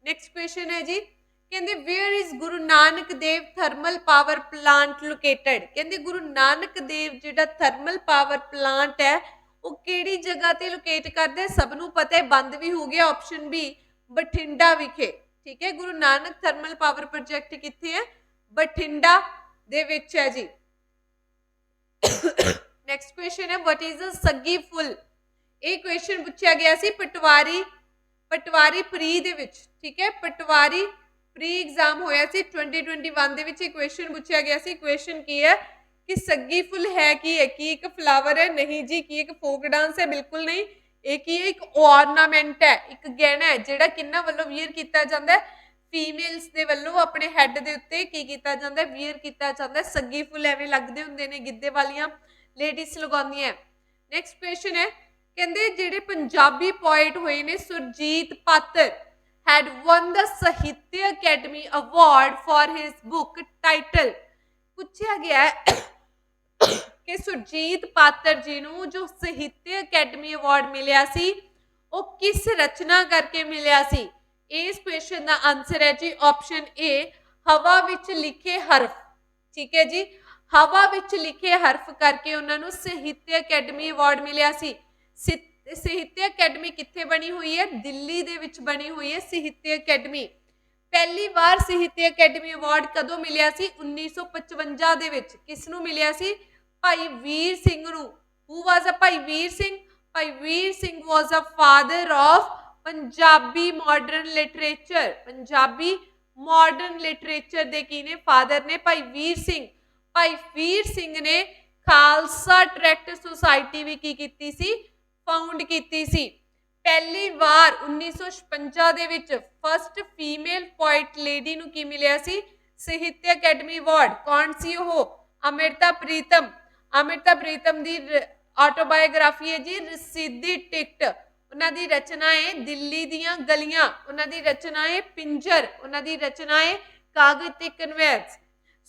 ਨੈਕਸਟ ਕੁਐਸਚਨ ਹੈ ਜੀ, ਕਹਿੰਦੇ where is Guru Nanak Dev thermal power plant located? ਕਹਿੰਦੇ ਗੁਰੂ ਨਾਨਕ ਦੇਵ ਜਿਹੜਾ ਥਰਮਲ ਪਾਵਰ ਪਲਾਂਟ ਹੈ ਉਹ ਕਿਹੜੀ ਜਗ੍ਹਾ ਤੇ ਲੋਕੇਟ ਕਰਦਾ ਹੈ? ਸਭ ਨੂੰ ਪਤਾ ਹੈ, ਬੰਦ ਵੀ ਹੋ ਗਿਆ ਆਪਸ਼ਨ ਬੀ, ਬਠਿੰਡਾ ਵਿਖੇ। ਠੀਕ ਹੈ, Guru Nanak thermal power project ਕਿੱਥੇ ਹੈ? ਬਠਿੰਡਾ ਦੇ ਵਿੱਚ ਹੈ ਜੀ। ਨੈਕਸਟ ਕੁਐਸਚਨ ਹੈ ਵਾਟ ਇਜ਼ ਅ ਸੱਗੀ ਫੁੱਲ? ਇਹ ਕੁਐਸਚਨ ਪੁੱਛਿਆ ਗਿਆ ਸੀ ਪਟਵਾਰੀ ਪ੍ਰੀ ਦੇ ਵਿੱਚ। ਠੀਕ ਹੈ, ਪਟਵਾਰੀ ਪ੍ਰੀ ਐਗਜ਼ਾਮ ਹੋਇਆ ਸੀ 2021 ਦੇ ਵਿੱਚ। ਇਹ ਕੁਐਸਚਨ ਪੁੱਛਿਆ ਗਿਆ ਸੀ। ਕੁਐਸਚਨ ਕੀ ਹੈ ਕਿ ਸੱਗੀ ਫੁੱਲ ਹੈ ਕੀ ਹੈ? ਕੀ ਇੱਕ ਫਲਾਵਰ ਹੈ? ਨਹੀਂ ਜੀ। ਕੀ ਇੱਕ ਫੋਕ ਡਾਂਸ ਹੈ? ਬਿਲਕੁਲ ਨਹੀਂ। ਇਹ ਕੀ ਹੈ? ਇੱਕ ornament ਹੈ, ਇੱਕ ਗਹਿਣਾ ਹੈ ਜਿਹੜਾ ਕਿੰਨਾ ਵੱਲੋਂ ਵੀਅਰ ਕੀਤਾ ਜਾਂਦਾ ਹੈ? ਫੀਮੇਲਸ ਦੇ ਵੱਲੋਂ ਆਪਣੇ ਹੈਡ ਦੇ ਉੱਤੇ ਕੀ ਕੀਤਾ ਜਾਂਦਾ ਹੈ? ਵੀਅਰ ਕੀਤਾ ਜਾਂਦਾ ਹੈ। ਸੱਗੀ ਫੁੱਲ ਐਵੇਂ ਲੱਗਦੇ ਹੁੰਦੇ ਨੇ, ਗਿੱਧੇ ਵਾਲੀਆਂ ਲੇਡੀਜ਼ ਲਗਾਉਂਦੀਆਂ। ਨੈਕਸਟ ਕੁਐਸਚਨ ਹੈ, ਕਹਿੰਦੇ ਜਿਹੜੇ ਪੰਜਾਬੀ ਪੋਇਟ ਹੋਏ ਨੇ Surjit Patar had won the Sahitya Academy Award for his book title। ਪੁੱਛਿਆ ਗਿਆ ਹੈ ਕਿ ਸੁਰਜੀਤ ਪਾਤਰ ਜੀ ਨੂੰ ਜੋ ਸਾਹਿਤਯ ਅਕੈਡਮੀ ਅਵਾਰਡ ਮਿਲਿਆ ਸੀ ਉਹ ਕਿਸ ਰਚਨਾ ਕਰਕੇ ਮਿਲਿਆ ਸੀ? ਇਸ ਕੁਐਸਚਨ ਦਾ ਆਨਸਰ ਹੈ ਜੀ ਆਪਸ਼ਨ ਏ, ਹਵਾ ਵਿੱਚ ਲਿਖੇ ਹਰਫ। ਠੀਕ ਹੈ ਜੀ, ਹਵਾ ਵਿੱਚ ਲਿਖੇ ਹਰਫ ਕਰਕੇ ਉਹਨਾਂ ਨੂੰ ਸਾਹਿਤਯ ਅਕੈਡਮੀ ਅਵਾਰਡ ਮਿਲਿਆ ਸੀ। ਸਾਹਿਤਯ ਅਕੈਡਮੀ ਕਿੱਥੇ ਬਣੀ ਹੋਈ ਹੈ? ਦਿੱਲੀ ਦੇ ਵਿੱਚ ਬਣੀ ਹੋਈ ਹੈ ਸਾਹਿਤਯ ਅਕੈਡਮੀ। ਪਹਿਲੀ ਵਾਰ ਸਾਹਿਤਯ ਅਕੈਡਮੀ ਅਵਾਰਡ ਕਦੋਂ ਮਿਲਿਆ ਸੀ? 1955 ਦੇ ਵਿੱਚ। ਕਿਸ ਨੂੰ ਮਿਲਿਆ ਸੀ? ਭਾਈ ਵੀਰ ਸਿੰਘ ਨੂੰ। ਹੂ ਵਾਜ਼ ਅ ਭਾਈ Vir Singh? Bhai Vir Singh was a father of Punjabi modern literature. Punjabi modern literature ਦੇ ਕੀ ਨੇ? ਫਾਦਰ ਨੇ ਭਾਈ ਵੀਰ ਸਿੰਘ। ਭਾਈ ਵੀਰ ਸਿੰਘ ਨੇ ਖਾਲਸਾ ਟਰੈਕਟ ਸੁਸਾਇਟੀ ਵੀ ਕੀ ਕੀਤੀ ਸੀ? ਫਾਊਂਡ ਕੀਤੀ ਸੀ। ਪਹਿਲੀ ਵਾਰ 1956 ਦੇ ਵਿੱਚ ਫਸਟ ਫੀਮੇਲ ਪੋਇਟ ਲੇਡੀ ਨੂੰ ਕੀ ਮਿਲਿਆ ਸੀ? ਸਾਹਿਤਯ ਅਕੈਡਮੀ ਅਵਾਰਡ। ਕੌਣ ਸੀ ਉਹ? ਅੰਮ੍ਰਿਤਾ ਪ੍ਰੀਤਮ। ਅੰਮ੍ਰਿਤਾ ਪ੍ਰੀਤਮ ਦੀ ਆਟੋਬਾਇਓਗ੍ਰਾਫੀ ਹੈ ਜੀ ਰਸੀਦੀ ਟਿਕਟ। ਉਹਨਾਂ ਦੀ ਰਚਨਾ ਹੈ ਦਿੱਲੀ ਦੀਆਂ ਗਲੀਆਂ। ਉਹਨਾਂ ਦੀ ਰਚਨਾ ਹੈ ਪਿੰਜਰ। ਉਹਨਾਂ ਦੀ ਰਚਨਾ ਹੈ ਕਾਗਜ਼ ਤੇ ਕਨਵੈਂਸ।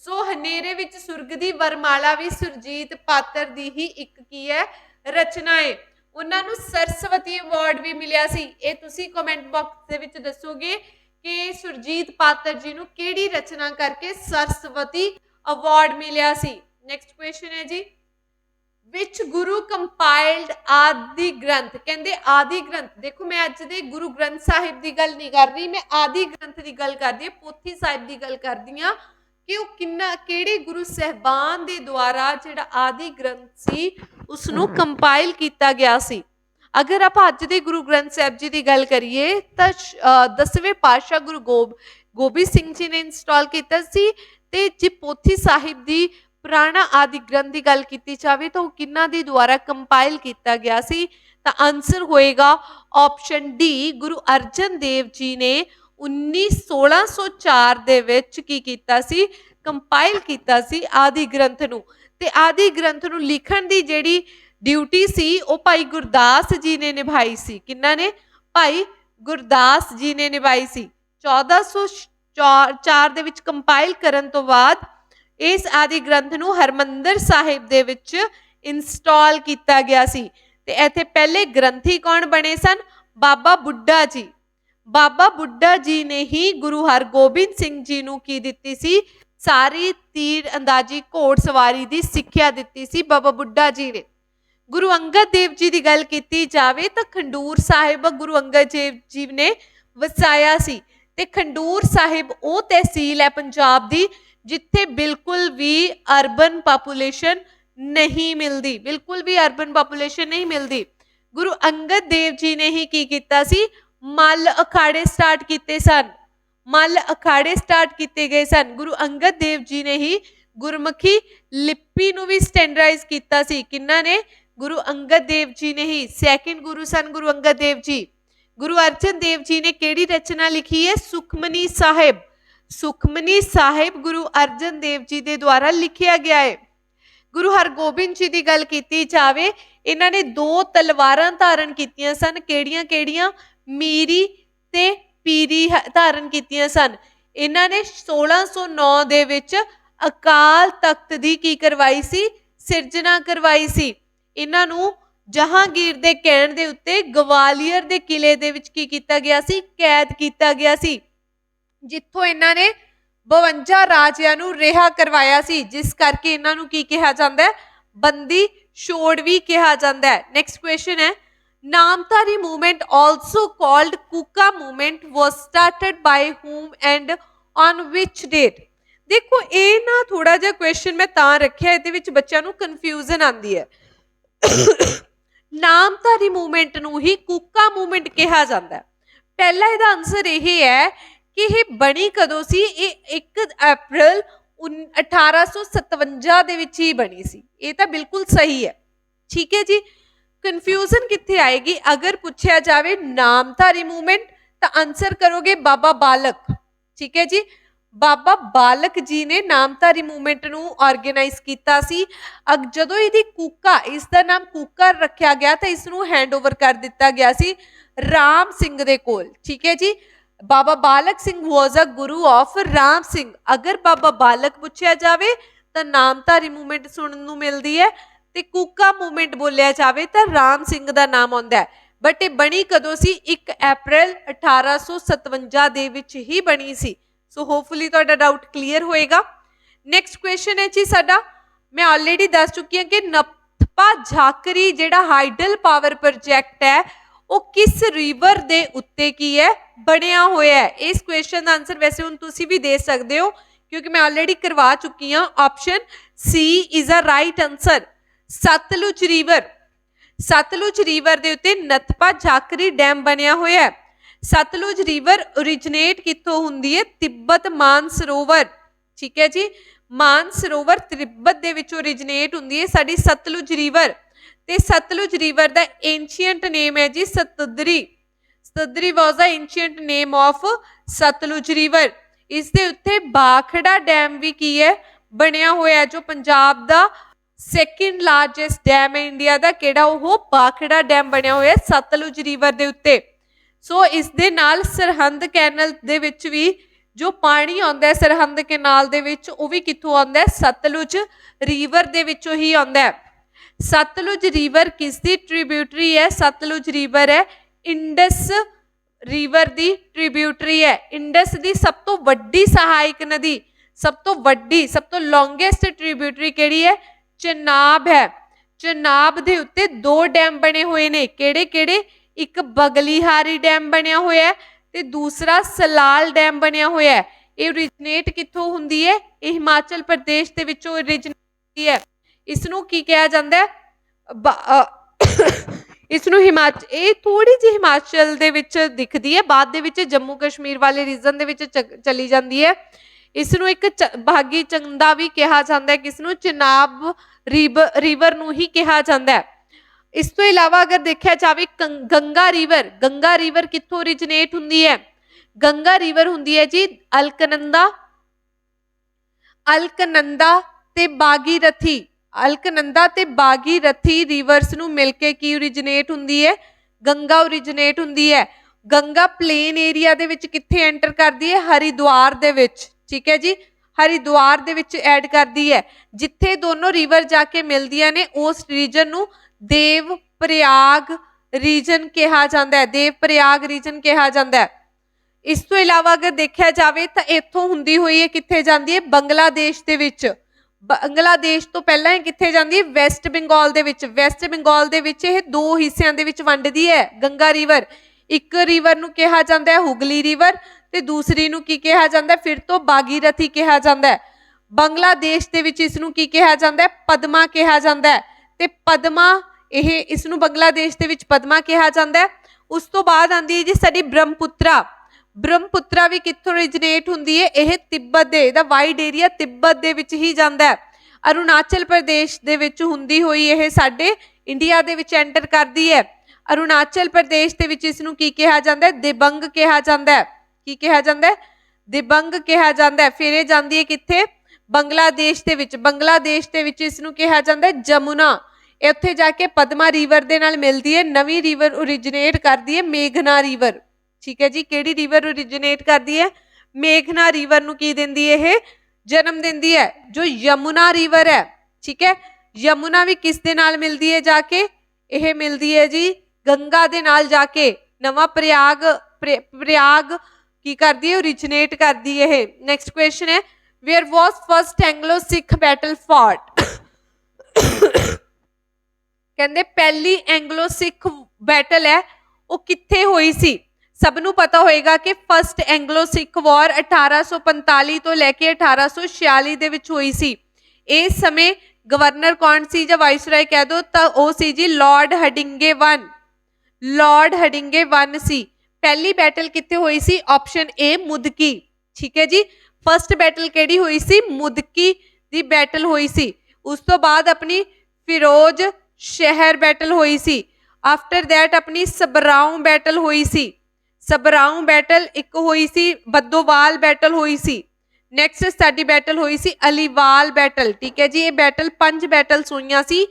ਸੋ ਹਨੇਰੇ ਵਿੱਚ ਸੁਰਗ ਦੀ ਵਰਮਾਲਾ ਵੀ ਸੁਰਜੀਤ ਪਾਤਰ ਦੀ ਹੀ ਇੱਕ ਕੀ ਹੈ? ਰਚਨਾ ਹੈ। ਉਹਨਾਂ ਨੂੰ ਸਰਸਵਤੀ ਅਵਾਰਡ ਵੀ ਮਿਲਿਆ ਸੀ। ਇਹ ਤੁਸੀਂ ਕਮੈਂਟ ਬਾਕਸ ਦੇ ਵਿੱਚ ਦੱਸੋਗੇ ਕਿ ਸੁਰਜੀਤ ਪਾਤਰ ਜੀ ਨੂੰ ਕਿਹੜੀ ਰਚਨਾ ਕਰਕੇ ਸਰਸਵਤੀ ਅਵਾਰਡ ਮਿਲਿਆ ਸੀ। ਨੈਕਸਟ ਕੁਐਸਚਨ ਹੈ ਜੀ, ਵਿਚ ਗੁਰੂ ਕੰਪਾਈਲਡ ਆਦਿ ਗ੍ਰੰਥ? ਕਹਿੰਦੇ ਆਦਿ ਗ੍ਰੰਥ। ਦੇਖੋ ਮੈਂ ਅੱਜ ਦੇ ਗੁਰੂ ਗ੍ਰੰਥ ਸਾਹਿਬ ਦੀ ਗੱਲ ਨਹੀਂ ਕਰ ਰਹੀ, ਮੈਂ ਆਦਿ ਗ੍ਰੰਥ ਦੀ ਗੱਲ ਕਰਦੀ ਹਾਂ, ਪੋਥੀ ਸਾਹਿਬ ਦੀ ਗੱਲ ਕਰਦੀ ਹਾਂ ਕਿ ਉਹ ਕਿਹੜੇ ਗੁਰੂ ਸਹਿਬਾਨ ਦੇ ਦੁਆਰਾ ਜਿਹੜਾ ਆਦਿ ਗ੍ਰੰਥ ਸੀ ਉਸ ਨੂੰ ਕੰਪਾਈਲ ਕੀਤਾ ਗਿਆ ਸੀ। ਅਗਰ ਆਪਾਂ ਅੱਜ ਦੇ ਗੁਰੂ ਗ੍ਰੰਥ ਸਾਹਿਬ ਜੀ ਦੀ ਗੱਲ ਕਰੀਏ ਤਾਂ 10ਵੇਂ ਪਾਤਸ਼ਾਹ ਗੁਰੂ ਗੋਬਿੰਦ ਸਿੰਘ ਜੀ ਨੇ ਇੰਸਟਾਲ ਕੀਤਾ ਸੀ। ਤੇ ਜੇ ਪੋਥੀ ਸਾਹਿਬ ਦੀ ਪੁਰਾਣਾ ਆਦਿ ਗ੍ਰੰਥ ਦੀ ਗੱਲ ਕੀਤੀ ਜਾਵੇ ਤਾਂ ਉਹ ਕਿਹਨਾਂ ਦੇ ਦੁਆਰਾ ਕੰਪਾਈਲ ਕੀਤਾ ਗਿਆ ਸੀ? ਤਾਂ ਆਨਸਰ ਹੋਏਗਾ ਆਪਸ਼ਨ ਡੀ, ਗੁਰੂ ਅਰਜਨ ਦੇਵ ਜੀ ਨੇ 1604 ਦੇ ਵਿੱਚ ਕੀ ਕੀਤਾ ਸੀ? ਕੰਪਾਈਲ ਕੀਤਾ ਸੀ ਆਦਿ ਗ੍ਰੰਥ ਨੂੰ। ਤੇ ਆਦਿ ਗ੍ਰੰਥ ਨੂੰ ਲਿਖਣ ਦੀ ਜਿਹੜੀ ਡਿਊਟੀ ਸੀ ਉਹ ਭਾਈ ਗੁਰਦਾਸ ਜੀ ਨੇ ਨਿਭਾਈ ਸੀ। ਕਿਹਨਾਂ ਨੇ? ਭਾਈ ਗੁਰਦਾਸ ਜੀ ਨੇ ਨਿਭਾਈ ਸੀ। 1404 ਦੇ ਵਿੱਚ ਕੰਪਾਈਲ ਕਰਨ ਤੋਂ ਬਾਅਦ ਇਸ ਆਦਿ ਗ੍ਰੰਥ ਨੂੰ ਹਰਮੰਦਰ ਸਾਹਿਬ ਦੇ ਵਿੱਚ ਇੰਸਟਾਲ ਕੀਤਾ ਗਿਆ ਸੀ। ਤੇ ਇੱਥੇ ਪਹਿਲੇ ਗ੍ਰੰਥੀ ਕੌਣ ਬਣੇ ਸਨ? ਬਾਬਾ ਬੁੱਢਾ ਜੀ। ਬਾਬਾ ਬੁੱਢਾ ਜੀ ਨੇ ਹੀ ਗੁਰੂ ਹਰਗੋਬਿੰਦ ਸਿੰਘ ਜੀ ਨੂੰ ਕੀ ਦਿੱਤੀ ਸੀ? ਸਾਰੀ ਤੀਰ ਅੰਦਾਜ਼ੀ ਘੋੜਸਵਾਰੀ ਦੀ ਸਿੱਖਿਆ ਦਿੱਤੀ ਸੀ ਬਾਬਾ ਬੁੱਢਾ ਜੀ ਨੇ। ਗੁਰੂ ਅੰਗਦ ਦੇਵ ਜੀ ਦੀ ਗੱਲ ਕੀਤੀ ਜਾਵੇ ਤਾਂ ਖੰਡੂਰ ਸਾਹਿਬ ਗੁਰੂ ਅੰਗਦ ਦੇਵ ਜੀ ਨੇ ਵਸਾਇਆ ਸੀ ਤੇ ਖੰਡੂਰ ਸਾਹਿਬ ਉਹ ਤਹਿਸੀਲ ਹੈ ਪੰਜਾਬ ਦੀ ਜਿੱਥੇ ਬਿਲਕੁਲ ਵੀ ਅਰਬਨ ਪਾਪੂਲੇਸ਼ਨ ਨਹੀਂ ਮਿਲਦੀ, ਬਿਲਕੁਲ ਵੀ ਅਰਬਨ ਪਾਪੂਲੇਸ਼ਨ ਨਹੀਂ ਮਿਲਦੀ। ਗੁਰੂ ਅੰਗਦ ਦੇਵ ਜੀ ਨੇ ਹੀ ਕੀ ਕੀਤਾ ਸੀ? ਮੱਲ ਅਖਾੜੇ ਸਟਾਰਟ ਕੀਤੇ ਸਨ, ਮੱਲ ਅਖਾੜੇ ਸਟਾਰਟ ਕੀਤੇ ਗਏ ਸਨ। ਗੁਰੂ ਅੰਗਦ ਦੇਵ ਜੀ ਨੇ ਹੀ ਗੁਰਮੁਖੀ ਲਿਪੀ ਨੂੰ ਵੀ ਸਟੈਂਡਰਡਾਈਜ਼ ਕੀਤਾ ਸੀ। ਕਿਹਨਾਂ ਨੇ? ਗੁਰੂ ਅੰਗਦ ਦੇਵ ਜੀ ਨੇ ਹੀ। ਸੈਕਿੰਡ ਗੁਰੂ ਸਨ ਗੁਰੂ ਅੰਗਦ ਦੇਵ ਜੀ। ਗੁਰੂ ਅਰਜਨ ਦੇਵ ਜੀ ਨੇ ਕਿਹੜੀ ਰਚਨਾ ਲਿਖੀ ਹੈ? ਸੁਖਮਨੀ ਸਾਹਿਬ। ਸੁਖਮਨੀ ਸਾਹਿਬ ਗੁਰੂ ਅਰਜਨ ਦੇਵ ਜੀ ਦੇ ਦੁਆਰਾ ਲਿਖਿਆ ਗਿਆ ਹੈ। ਗੁਰੂ ਹਰਗੋਬਿੰਦ ਜੀ ਦੀ ਗੱਲ ਕੀਤੀ ਜਾਵੇ, ਇਹਨਾਂ ਨੇ 2 ਤਲਵਾਰਾਂ ਧਾਰਨ ਕੀਤੀਆਂ ਸਨ। ਕਿਹੜੀਆਂ ਕਿਹੜੀਆਂ? ਮੀਰੀ ਤੇ ਪੀਰੀ ਧਾਰਨ ਕੀਤੀਆਂ ਸਨ। ਇਹਨਾਂ ਨੇ 1609 ਦੇ ਵਿੱਚ ਅਕਾਲ ਤਖਤ ਦੀ ਕੀ ਕਰਵਾਈ ਸੀ? ਸਿਰਜਣਾ ਕਰਵਾਈ ਸੀ। ਇਹਨਾਂ ਨੂੰ ਜਹਾਂਗੀਰ ਦੇ ਕਹਿਣ ਦੇ ਉੱਤੇ ਗਵਾਲੀਅਰ ਦੇ ਕਿਲੇ ਦੇ ਵਿੱਚ ਕੀ ਕੀਤਾ ਗਿਆ ਸੀ? ਕੈਦ ਕੀਤਾ ਗਿਆ ਸੀ, ਜਿੱਥੋਂ ਇਹਨਾਂ ਨੇ 52 ਰਾਜਿਆਂ ਨੂੰ ਰਿਹਾ ਕਰਵਾਇਆ ਸੀ, ਜਿਸ ਕਰਕੇ ਇਹਨਾਂ ਨੂੰ ਕੀ ਕਿਹਾ ਜਾਂਦਾ ਹੈ? ਬੰਦੀ ਛੋੜ ਵੀ ਕਿਹਾ ਜਾਂਦਾ ਹੈ। ਨੈਕਸਟ ਕੁਐਸਚਨ ਹੈ, Namdhari movement also called Kuka movement was started by whom and on which date? ਦੇਖੋ ਇਹ ਨਾ ਥੋੜਾ ਜਿਹਾ ਕੁਐਸਚਨ ਮੈਂ ਤਾਂ ਰੱਖਿਆ, ਇਹਦੇ ਵਿੱਚ ਬੱਚਿਆਂ ਨੂੰ ਕਨਫਿਊਜ਼ਨ ਆਉਂਦੀ ਹੈ। ਨਾਮਧਾਰੀ ਮੂਵਮੈਂਟ ਨੂੰ ਹੀ ਕੂਕਾ ਮੂਵਮੈਂਟ ਕਿਹਾ ਜਾਂਦਾ ਹੈ। ਪਹਿਲਾ ਇਹਦਾ ਆਨਸਰ ਇਹ ਹੈ ਕਿ ਇਹ ਬਣੀ ਕਦੋਂ ਸੀ? ਇਹ 1 ਅਪ੍ਰੈਲ 1857 ਦੇ ਵਿੱਚ ਹੀ ਬਣੀ ਸੀ। ਇਹ ਤਾਂ ਬਿਲਕੁਲ ਸਹੀ ਹੈ, ਠੀਕ ਹੈ ਜੀ। ਕਨਫਿਊਜ਼ਨ ਕਿੱਥੇ ਆਏਗੀ? ਅਗਰ ਪੁੱਛਿਆ ਜਾਵੇ ਨਾਮਧਾਰੀ ਮੂਵਮੈਂਟ ਤਾਂ ਆਨਸਰ ਕਰੋਗੇ ਬਾਬਾ ਬਾਲਕ, ਠੀਕ ਹੈ ਜੀ। ਬਾਬਾ ਬਾਲਕ ਜੀ ਨੇ ਨਾਮਧਾਰੀ ਮੂਵਮੈਂਟ ਨੂੰ ਆਰਗੇਨਾਈਜ਼ ਕੀਤਾ ਸੀ। ਜਦੋਂ ਇਹਦੀ ਕੂਕਾ, ਇਸ ਦਾ ਨਾਮ ਕੂਕਾ ਰੱਖਿਆ ਗਿਆ ਤਾਂ ਇਸ ਨੂੰ ਹੈਂਡਓਵਰ ਕਰ ਦਿੱਤਾ ਗਿਆ ਸੀ ਰਾਮ ਸਿੰਘ ਦੇ ਕੋਲ, ਠੀਕ ਹੈ ਜੀ। ਬਾਬਾ ਬਾਲਕ ਸਿੰਘ ਵਾਸ ਅ ਗੁਰੂ ਆਫ ਰਾਮ ਸਿੰਘ। ਅਗਰ ਬਾਬਾ ਬਾਲਕ ਪੁੱਛਿਆ ਜਾਵੇ ਤਾਂ ਨਾਮਧਾਰੀ ਮੂਵਮੈਂਟ ਸੁਣਨ ਨੂੰ ਮਿਲਦੀ ਹੈ ਤੇ ਕੂਕਾ ਮੂਵਮੈਂਟ ਬੋਲਿਆ ਜਾਵੇ ਤਾਂ ਰਾਮ ਸਿੰਘ ਦਾ ਨਾਮ ਆਉਂਦਾ ਹੈ। ਬਟ ਇਹ ਬਣੀ ਕਦੋਂ ਸੀ? 1 ਅਪ੍ਰੈਲ 1857 ਦੇ ਵਿੱਚ ਹੀ ਬਣੀ ਸੀ। ਸੋ ਹੋਪਫੁਲੀ ਤੁਹਾਡਾ ਡਾਊਟ ਕਲੀਅਰ ਹੋਏਗਾ। ਨੈਕਸਟ ਕੁਐਸਚਨ ਹੈ ਜੀ ਸਾਡਾ, ਮੈਂ ਆਲਰੇਡੀ ਦੱਸ ਚੁੱਕੀ ਹਾਂ ਕਿ ਨੱਥਪਾ ਝਾਕਰੀ ਜਿਹੜਾ ਹਾਈਡਲ ਪਾਵਰ ਪ੍ਰੋਜੈਕਟ ਹੈ ਉਹ ਕਿਸ ਰਿਵਰ ਦੇ ਉੱਤੇ ਕੀ ਹੈ? ਬਣਿਆ ਹੋਇਆ ਹੈ। ਇਸ ਕੁਐਸਚਨ ਦਾ ਆਨਸਰ ਵੈਸੇ ਹੁਣ ਤੁਸੀਂ ਵੀ ਦੇ ਸਕਦੇ ਹੋ ਕਿਉਂਕਿ ਮੈਂ ਆਲਰੇਡੀ ਕਰਵਾ ਚੁੱਕੀ ਹਾਂ। Option C is a right answer. Sutlej river, Sutlej river ਦੇ ਉੱਤੇ ਨੱਥਪਾ ਝਾਕਰੀ ਡੈਮ ਬਣਿਆ ਹੋਇਆ ਹੈ। ਸਤਲੁਜ ਰਿਵਰ ਓਰੀਜਿਨੇਟ ਕਿੱਥੋਂ ਹੁੰਦੀ ਹੈ? ਤਿੱਬਤ ਮਾਨਸਰੋਵਰ, ਠੀਕ ਹੈ ਜੀ। ਮਾਨਸਰੋਵਰ ਤਿੱਬਤ ਦੇ ਵਿੱਚ ਓਰੀਜਿਨੇਟ ਹੁੰਦੀ ਹੈ ਸਾਡੀ ਸਤਲੁਜ ਰਿਵਰ। ਤੇ ਸਤਲੁਜ ਰਿਵਰ ਦਾ ਐਂਸ਼ੀਐਂਟ ਨੇਮ ਹੈ ਜੀ ਸਤਦਰੀ। ਸਤਦਰੀ ਵਾਸ ਦਾ ਐਂਸ਼ੀਐਂਟ ਨੇਮ ਆਫ ਸਤਲੁਜ ਰਿਵਰ। ਇਸ ਦੇ ਉੱਤੇ ਬਾਖੜਾ ਡੈਮ ਵੀ ਕੀ ਹੈ? ਬਣਿਆ ਹੋਇਆ, ਜੋ ਪੰਜਾਬ ਦਾ ਸੈਕਿੰਡ ਲਾਰਜੈਸਟ ਡੈਮ ਹੈ ਇੰਡੀਆ ਦਾ। ਕਿਹੜਾ ਉਹ? ਬਾਖੜਾ ਡੈਮ ਬਣਿਆ ਹੋਇਆ ਸਤਲੁਜ ਰਿਵਰ ਦੇ ਉੱਤੇ। ਸੋ ਇਸ ਦੇ ਨਾਲ ਸਰਹੰਦ ਕੈਨਲ ਦੇ ਵਿੱਚ ਵੀ ਜੋ ਪਾਣੀ ਆਉਂਦਾ ਹੈ ਸਰਹੰਦ ਕੈਨਾਲ ਦੇ ਵਿੱਚ, ਉਹ ਵੀ ਕਿੱਥੋਂ ਆਉਂਦਾ ਹੈ? ਸਤਲੁਜ ਰਿਵਰ ਦੇ ਵਿੱਚੋਂ ਹੀ ਆਉਂਦਾ ਹੈ। ਸਤਲੁਜ ਰਿਵਰ ਕਿਸ ਦੀ ਟ੍ਰਿਬਿਊਟਰੀ ਹੈ? ਸਤਲੁਜ ਰਿਵਰ ਹੈ ਇੰਡਸ ਰਿਵਰ ਦੀ ਟ੍ਰਿਬਿਊਟਰੀ ਹੈ। ਇੰਡਸ ਦੀ ਸਭ ਤੋਂ ਵੱਡੀ ਸਹਾਇਕ ਨਦੀ, ਸਭ ਤੋਂ ਵੱਡੀ, ਸਭ ਤੋਂ ਲੌਂਗੈਸਟ ਟ੍ਰਿਬਿਊਟਰੀ ਕਿਹੜੀ ਹੈ? ਚਨਾਬ ਹੈ। ਚਨਾਬ ਦੇ ਉੱਤੇ 2 ਡੈਮ ਬਣੇ ਹੋਏ ਨੇ। ਕਿਹੜੇ ਕਿਹੜੇ? ਇੱਕ ਬਗਲੀਹਾਰੀ ਡੈਮ ਬਣਿਆ ਹੋਇਆ ਤੇ ਦੂਸਰਾ ਸਲਾਲ ਡੈਮ ਬਣਿਆ ਹੋਇਆ। ਇਹ ਓਰੀਜਿਨੇਟ ਕਿੱਥੋਂ ਹੁੰਦੀ ਹੈ? ਇਹ ਹਿਮਾਚਲ ਪ੍ਰਦੇਸ਼ ਦੇ ਵਿੱਚੋਂ ਓਰੀਜਿਨੇਟ ਹੁੰਦੀ ਹੈ। ਇਸ ਨੂੰ ਕੀ ਕਿਹਾ ਜਾਂਦਾ ਹੈ? ਇਸ ਨੂੰ ਹਿਮਾਚਲ, ਇਹ ਥੋੜੀ ਜਿਹੀ ਹਿਮਾਚਲ ਦੇ ਵਿੱਚ ਦਿਖਦੀ ਹੈ, ਬਾਅਦ ਦੇ ਵਿੱਚ ਜੰਮੂ ਕਸ਼ਮੀਰ ਵਾਲੇ ਰੀਜਨ ਦੇ ਵਿੱਚ ਚਲੀ ਜਾਂਦੀ ਹੈ। ਇਸ ਨੂੰ ਇੱਕ ਭਾਗੀ ਚੰਦਾ ਵੀ ਕਿਹਾ ਜਾਂਦਾ ਹੈ। ਕਿਸ ਨੂੰ? ਚਨਾਬ ਰਿਵਰ ਨੂੰ ਹੀ ਕਿਹਾ ਜਾਂਦਾ ਹੈ। ਇਸ ਤੋਂ ਇਲਾਵਾ ਅਗਰ ਦੇਖਿਆ ਜਾਵੇ ਗੰਗਾ ਰਿਵਰ, ਗੰਗਾ ਰਿਵਰ ਕਿੱਥੋਂ ਓਰੀਜਿਨੇਟ ਹੁੰਦੀ ਹੈ? ਗੰਗਾ ਰਿਵਰ ਹੁੰਦੀ ਹੈ ਜੀ ਅਲਕਨੰਦਾ, ਅਲਕਨੰਦਾ ਤੇ ਬਾਗੀਰਥੀ। ਅਲਕਨੰਦਾ ਤੇ ਬਾਗੀਰਥੀ ਰਿਵਰਸ ਨੂੰ ਮਿਲ ਕੇ ਕੀ ਓਰੀਜਿਨੇਟ ਹੁੰਦੀ ਹੈ? ਗੰਗਾ ਓਰੀਜਿਨੇਟ ਹੁੰਦੀ ਹੈ। ਗੰਗਾ ਪਲੇਨ ਏਰੀਆ ਦੇ ਵਿੱਚ ਕਿੱਥੇ ਐਂਟਰ ਕਰਦੀ ਹੈ? ਹਰਿਦੁਆਰ ਦੇ ਵਿੱਚ, ਠੀਕ ਹੈ ਜੀ। ਹਰਿਦੁਆਰ ਦੇ ਵਿੱਚ ਐਡ ਕਰਦੀ ਹੈ। ਜਿੱਥੇ ਦੋਨੋਂ ਰਿਵਰ ਜਾ ਕੇ ਮਿਲਦੀਆਂ ਨੇ ਉਸ ਰੀਜਨ ਨੂੰ ਦੇਵ ਪ੍ਰਯਾਗ ਰੀਜਨ ਕਿਹਾ ਜਾਂਦਾ ਹੈ। ਦੇਵ ਪ੍ਰਯਾਗ ਰੀਜਨ ਕਿਹਾ ਜਾਂਦਾ ਹੈ। इस तो इलावा अगर देखा जाए तो इत्थों हुंदी हुई है कित्थे जांदी है बंगलादेश दे विच। बंगलादेश तो पहला ये कित्थे जांदी है वैस्ट बंगाल दे विच। वैस्ट बंगाल दे विच ये दो हिस्सियां दे विच वंडदी है गंगा रिवर। एक रिवर नूं कहा जांदा है हुगली रिवर ते दूसरी नूं की कहा जांदा है फिर तो भागीरथी कहा जांदा है। बांग्लादेश दे विच इस नूं की कहा जांदा है पद्मा कहा जांदा है ते पद्मा यह इस नूं बांग्लादेश दे विच पद्मा कहा जांदा है। उस तो बाद आंदी है जी साडी ब्रह्मपुत्रा। ब्रह्मपुत्रा भी कित्थों ओरिजिनेट हुंदी है यह तिब्बत दे दा वाइड एरिया तिब्बत दे विच ही जांदा है। अरुणाचल प्रदेश दे विच हुंदी होई यह साडे इंडिया दे विच एंटर करदी है। अरुणाचल प्रदेश दे विच इस नूं की कहा जांदा है दिबंग कहा जांदा है। की कहा जांदा है दिबंग कहा जांदा है। फिर ये जांदी है कित्थे बांग्लादेश दे विच। बांग्लादेश दे विच इस नूं कहा जांदा है जमुना। उत्थे जाके पद्मा रिवर दे नाल मिलदी है। नवीं रिवर ओरिजिनेट करदी है मेघना रिवर। ठीक है जी केड़ी रिवर ओरिजिनेट करदी है मेघना रिवर नूं की दिंदी है यह जन्म दिंदी है जो यमुना रिवर है। ठीक है यमुना भी किस दे नाल मिलदी है जाके यह मिलदी है जी गंगा दे नाल जाके नवा प्रयाग प्रयाग की करदी है ओरिजिनेट करदी है। नेक्स्ट क्वेश्चन है where was first Anglo Sikh battle fought. कहंदे पहली एंग्लो सिख बैटल है वो कित्थे होई सी। सबनों पता होएगा कि फर्स्ट एंग्लो सिख वॉर 1845 तो लैके 1846 दे विच होई सी। इस समय गवर्नर कौन सी या वाइसराय कह दो तो वो सी जी लॉर्ड हडिंगे वन। लॉर्ड हडिंगे वन सी। पहली बैटल कित्थे होई सी ऑप्शन ए मुदकी। ठीक है जी फर्स्ट बैटल केड़ी हुई सी मुदकी दी बैटल हुई सी। उस तो बाद अपनी फिरोज शहर बैटल हुई सी। आफ्टर दैट अपनी सबराऊं बैटल हुई सी। सबराऊं बैटल एक हुई सी बद्दोवाल बैटल हुई सी। नैक्सट साडी बैटल हुई सी अलीवाल बैटल। ठीक है जी ये बैटल 5 बैटल्स हुई सी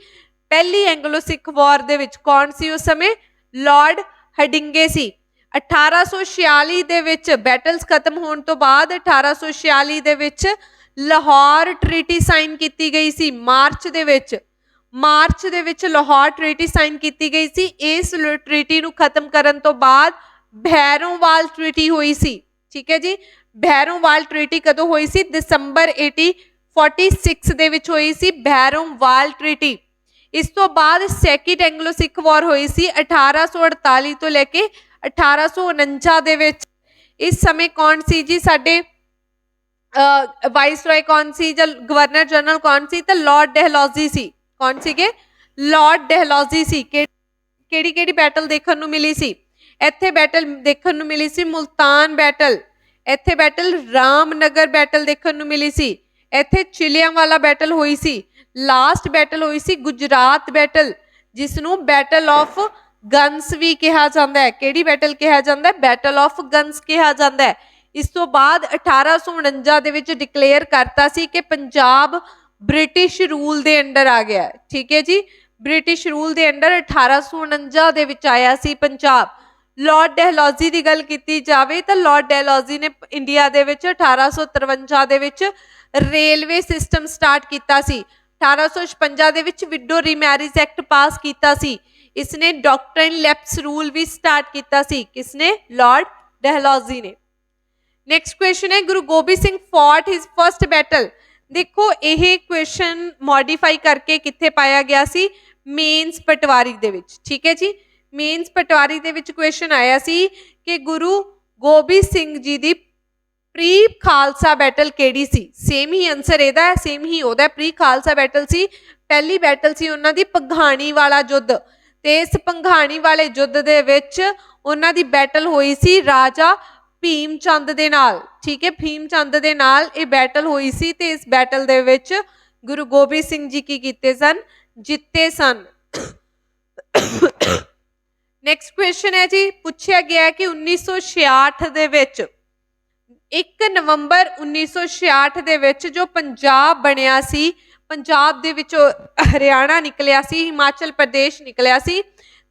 पहली एंग्लो सिख वॉर दे विच। कौन सी उस समय लॉर्ड हडिंगे सी। 1846 दे विच बैटल्स खत्म होने तो बाद 1846 दे विच लाहौर ट्रीटी साइन की गई सी। मार्च दे विच लाहौर ट्रीटी साइन की गई सी। इस ट्रीटी नूं खत्म करन तो बाद भैरोवाल ट्रीटी हुई सी। ठीक है जी भैरोवाल ट्रीटी कदों हुई सी दिसंबर 1846 दे विच हुई सी भैरोवाल ट्रीटी। इस तो बाद सैकेंड एंग्लो सिख वॉर हुई सी 1848 तो लेके 1849 दे विच। इस समय कौन सी जी साडे वाइसरॉय कौन सी या गवर्नर जनरल कौन सी तो लॉर्ड डहलौजी सी। कौन सी के लॉर्ड डहलौजी सी। केड़ी केड़ी बैटल देखने नूं मिली सी इत्थे बैटल देखने नूं मिली सी मुल्तान बैटल। इत्थे बैटल रामनगर बैटल देखने नूं मिली सी। इत्थे चिलियांवाला बैटल हुई सी। लास्ट बैटल हुई सी गुजरात बैटल जिसनों बैटल ऑफ गन्स भी कहा जाता है। केड़ी बैटल कहा जाता है बैटल ऑफ गन्स कहा जाता है। इस तो बाद 1849 दे विच डिक्लेयर करता सी कि पंजाब ब्रिटिश रूल दे अंडर आ गया। ठीक है जी ब्रिटिश रूल दे अंडर 1849 दे विच आया सी पंजाब। लॉर्ड डहलौजी की गल की जाए तो लॉर्ड डहलौजी ने इंडिया दे विच 1853 दे विच रेलवे सिस्टम स्टार्ट किया सी। 1856 दे विच विडो रीमैरिज एक्ट पास किया सी। इसने डॉक्ट्राइन लैप्स रूल भी स्टार्ट किया सी। किसने लॉर्ड डहलौजी ने। नेक्स्ट क्वेश्चन है Guru Gobind Singh fought his first battle. देखो यह क्वेश्चन मॉडिफाई करके कित्थे पाया गया सी मेन्स पटवारी दे विच। ठीक है जी mains Patwari they which question आया सी कि गुरु गोबिंद सिंह जी दी प्री खालसा बैटल केड़ी सी। सेम ही आंसर एदा है सेम ही ओदा है प्री खालसा बैटल सी। पहली बैटल सी उन्हां दी पंघाणी वाला युद्ध ते इस पंघाणी वाले युद्ध दे विच उन्हां दी बैटल हुई सी राजा भीम चंद दे नाल। ठीक है भीम चंद दे नाल ये बैटल हुई सी ते इस बैटल दे विच गुरु गोबिंद सिंह जी की कीते सन जिते सन। नेक्स्ट क्वेश्चन है जी पूछा गया कि 1966 दे विच 1 नवंबर 1966 दे विच जो पंजाब बनिया सी पंजाब दे विचों हरियाणा निकलिया सी हिमाचल प्रदेश निकलिया सी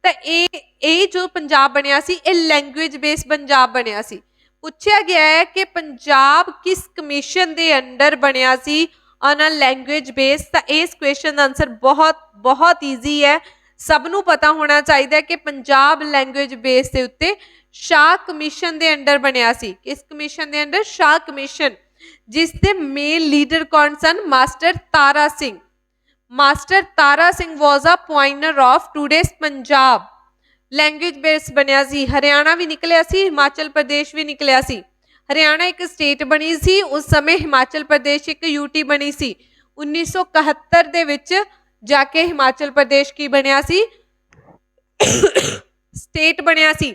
तो ये जो पंजाब बनिया सी ये लैंग्वेज बेस पंजाब बनिया सी। पूछा गया है कि पंजाब किस कमीशन दे अंडर बनिया सी ऑन अ लैंग्वेज बेस। तो इस क्वेश्चन का आंसर बहुत बहुत ईजी है ਸਭ ਨੂੰ ਪਤਾ ਹੋਣਾ ਚਾਹੀਦਾ ਕਿ ਪੰਜਾਬ ਲੈਂਗੁਏਜ ਬੇਸ ਦੇ ਉੱਤੇ ਸ਼ਾਹ ਕਮਿਸ਼ਨ ਦੇ ਅੰਡਰ ਬਣਿਆ ਸੀ। ਕਿਸ ਕਮਿਸ਼ਨ ਦੇ ਅੰਡਰ? ਸ਼ਾਹ ਕਮਿਸ਼ਨ, ਜਿਸ ਦੇ ਮੇਨ ਲੀਡਰ ਕੌਣ ਸਨ? Master Tara Singh. Master Tara Singh was a pioneer of today's Punjab. Language base ਬਣਿਆ ਸੀ। ਹਰਿਆਣਾ ਵੀ ਨਿਕਲਿਆ ਸੀ, ਹਿਮਾਚਲ ਪ੍ਰਦੇਸ਼ ਵੀ ਨਿਕਲਿਆ ਸੀ। ਹਰਿਆਣਾ ਇੱਕ ਸਟੇਟ ਬਣੀ ਸੀ ਉਸ ਸਮੇਂ, ਹਿਮਾਚਲ ਪ੍ਰਦੇਸ਼ ਇੱਕ यूटी ਬਣੀ ਸੀ। 1971 ਦੇ ਵਿੱਚ ਜਾ ਕੇ ਹਿਮਾਚਲ ਪ੍ਰਦੇਸ਼ ਕੀ ਬਣਿਆ ਸੀ? ਸਟੇਟ ਬਣਿਆ ਸੀ।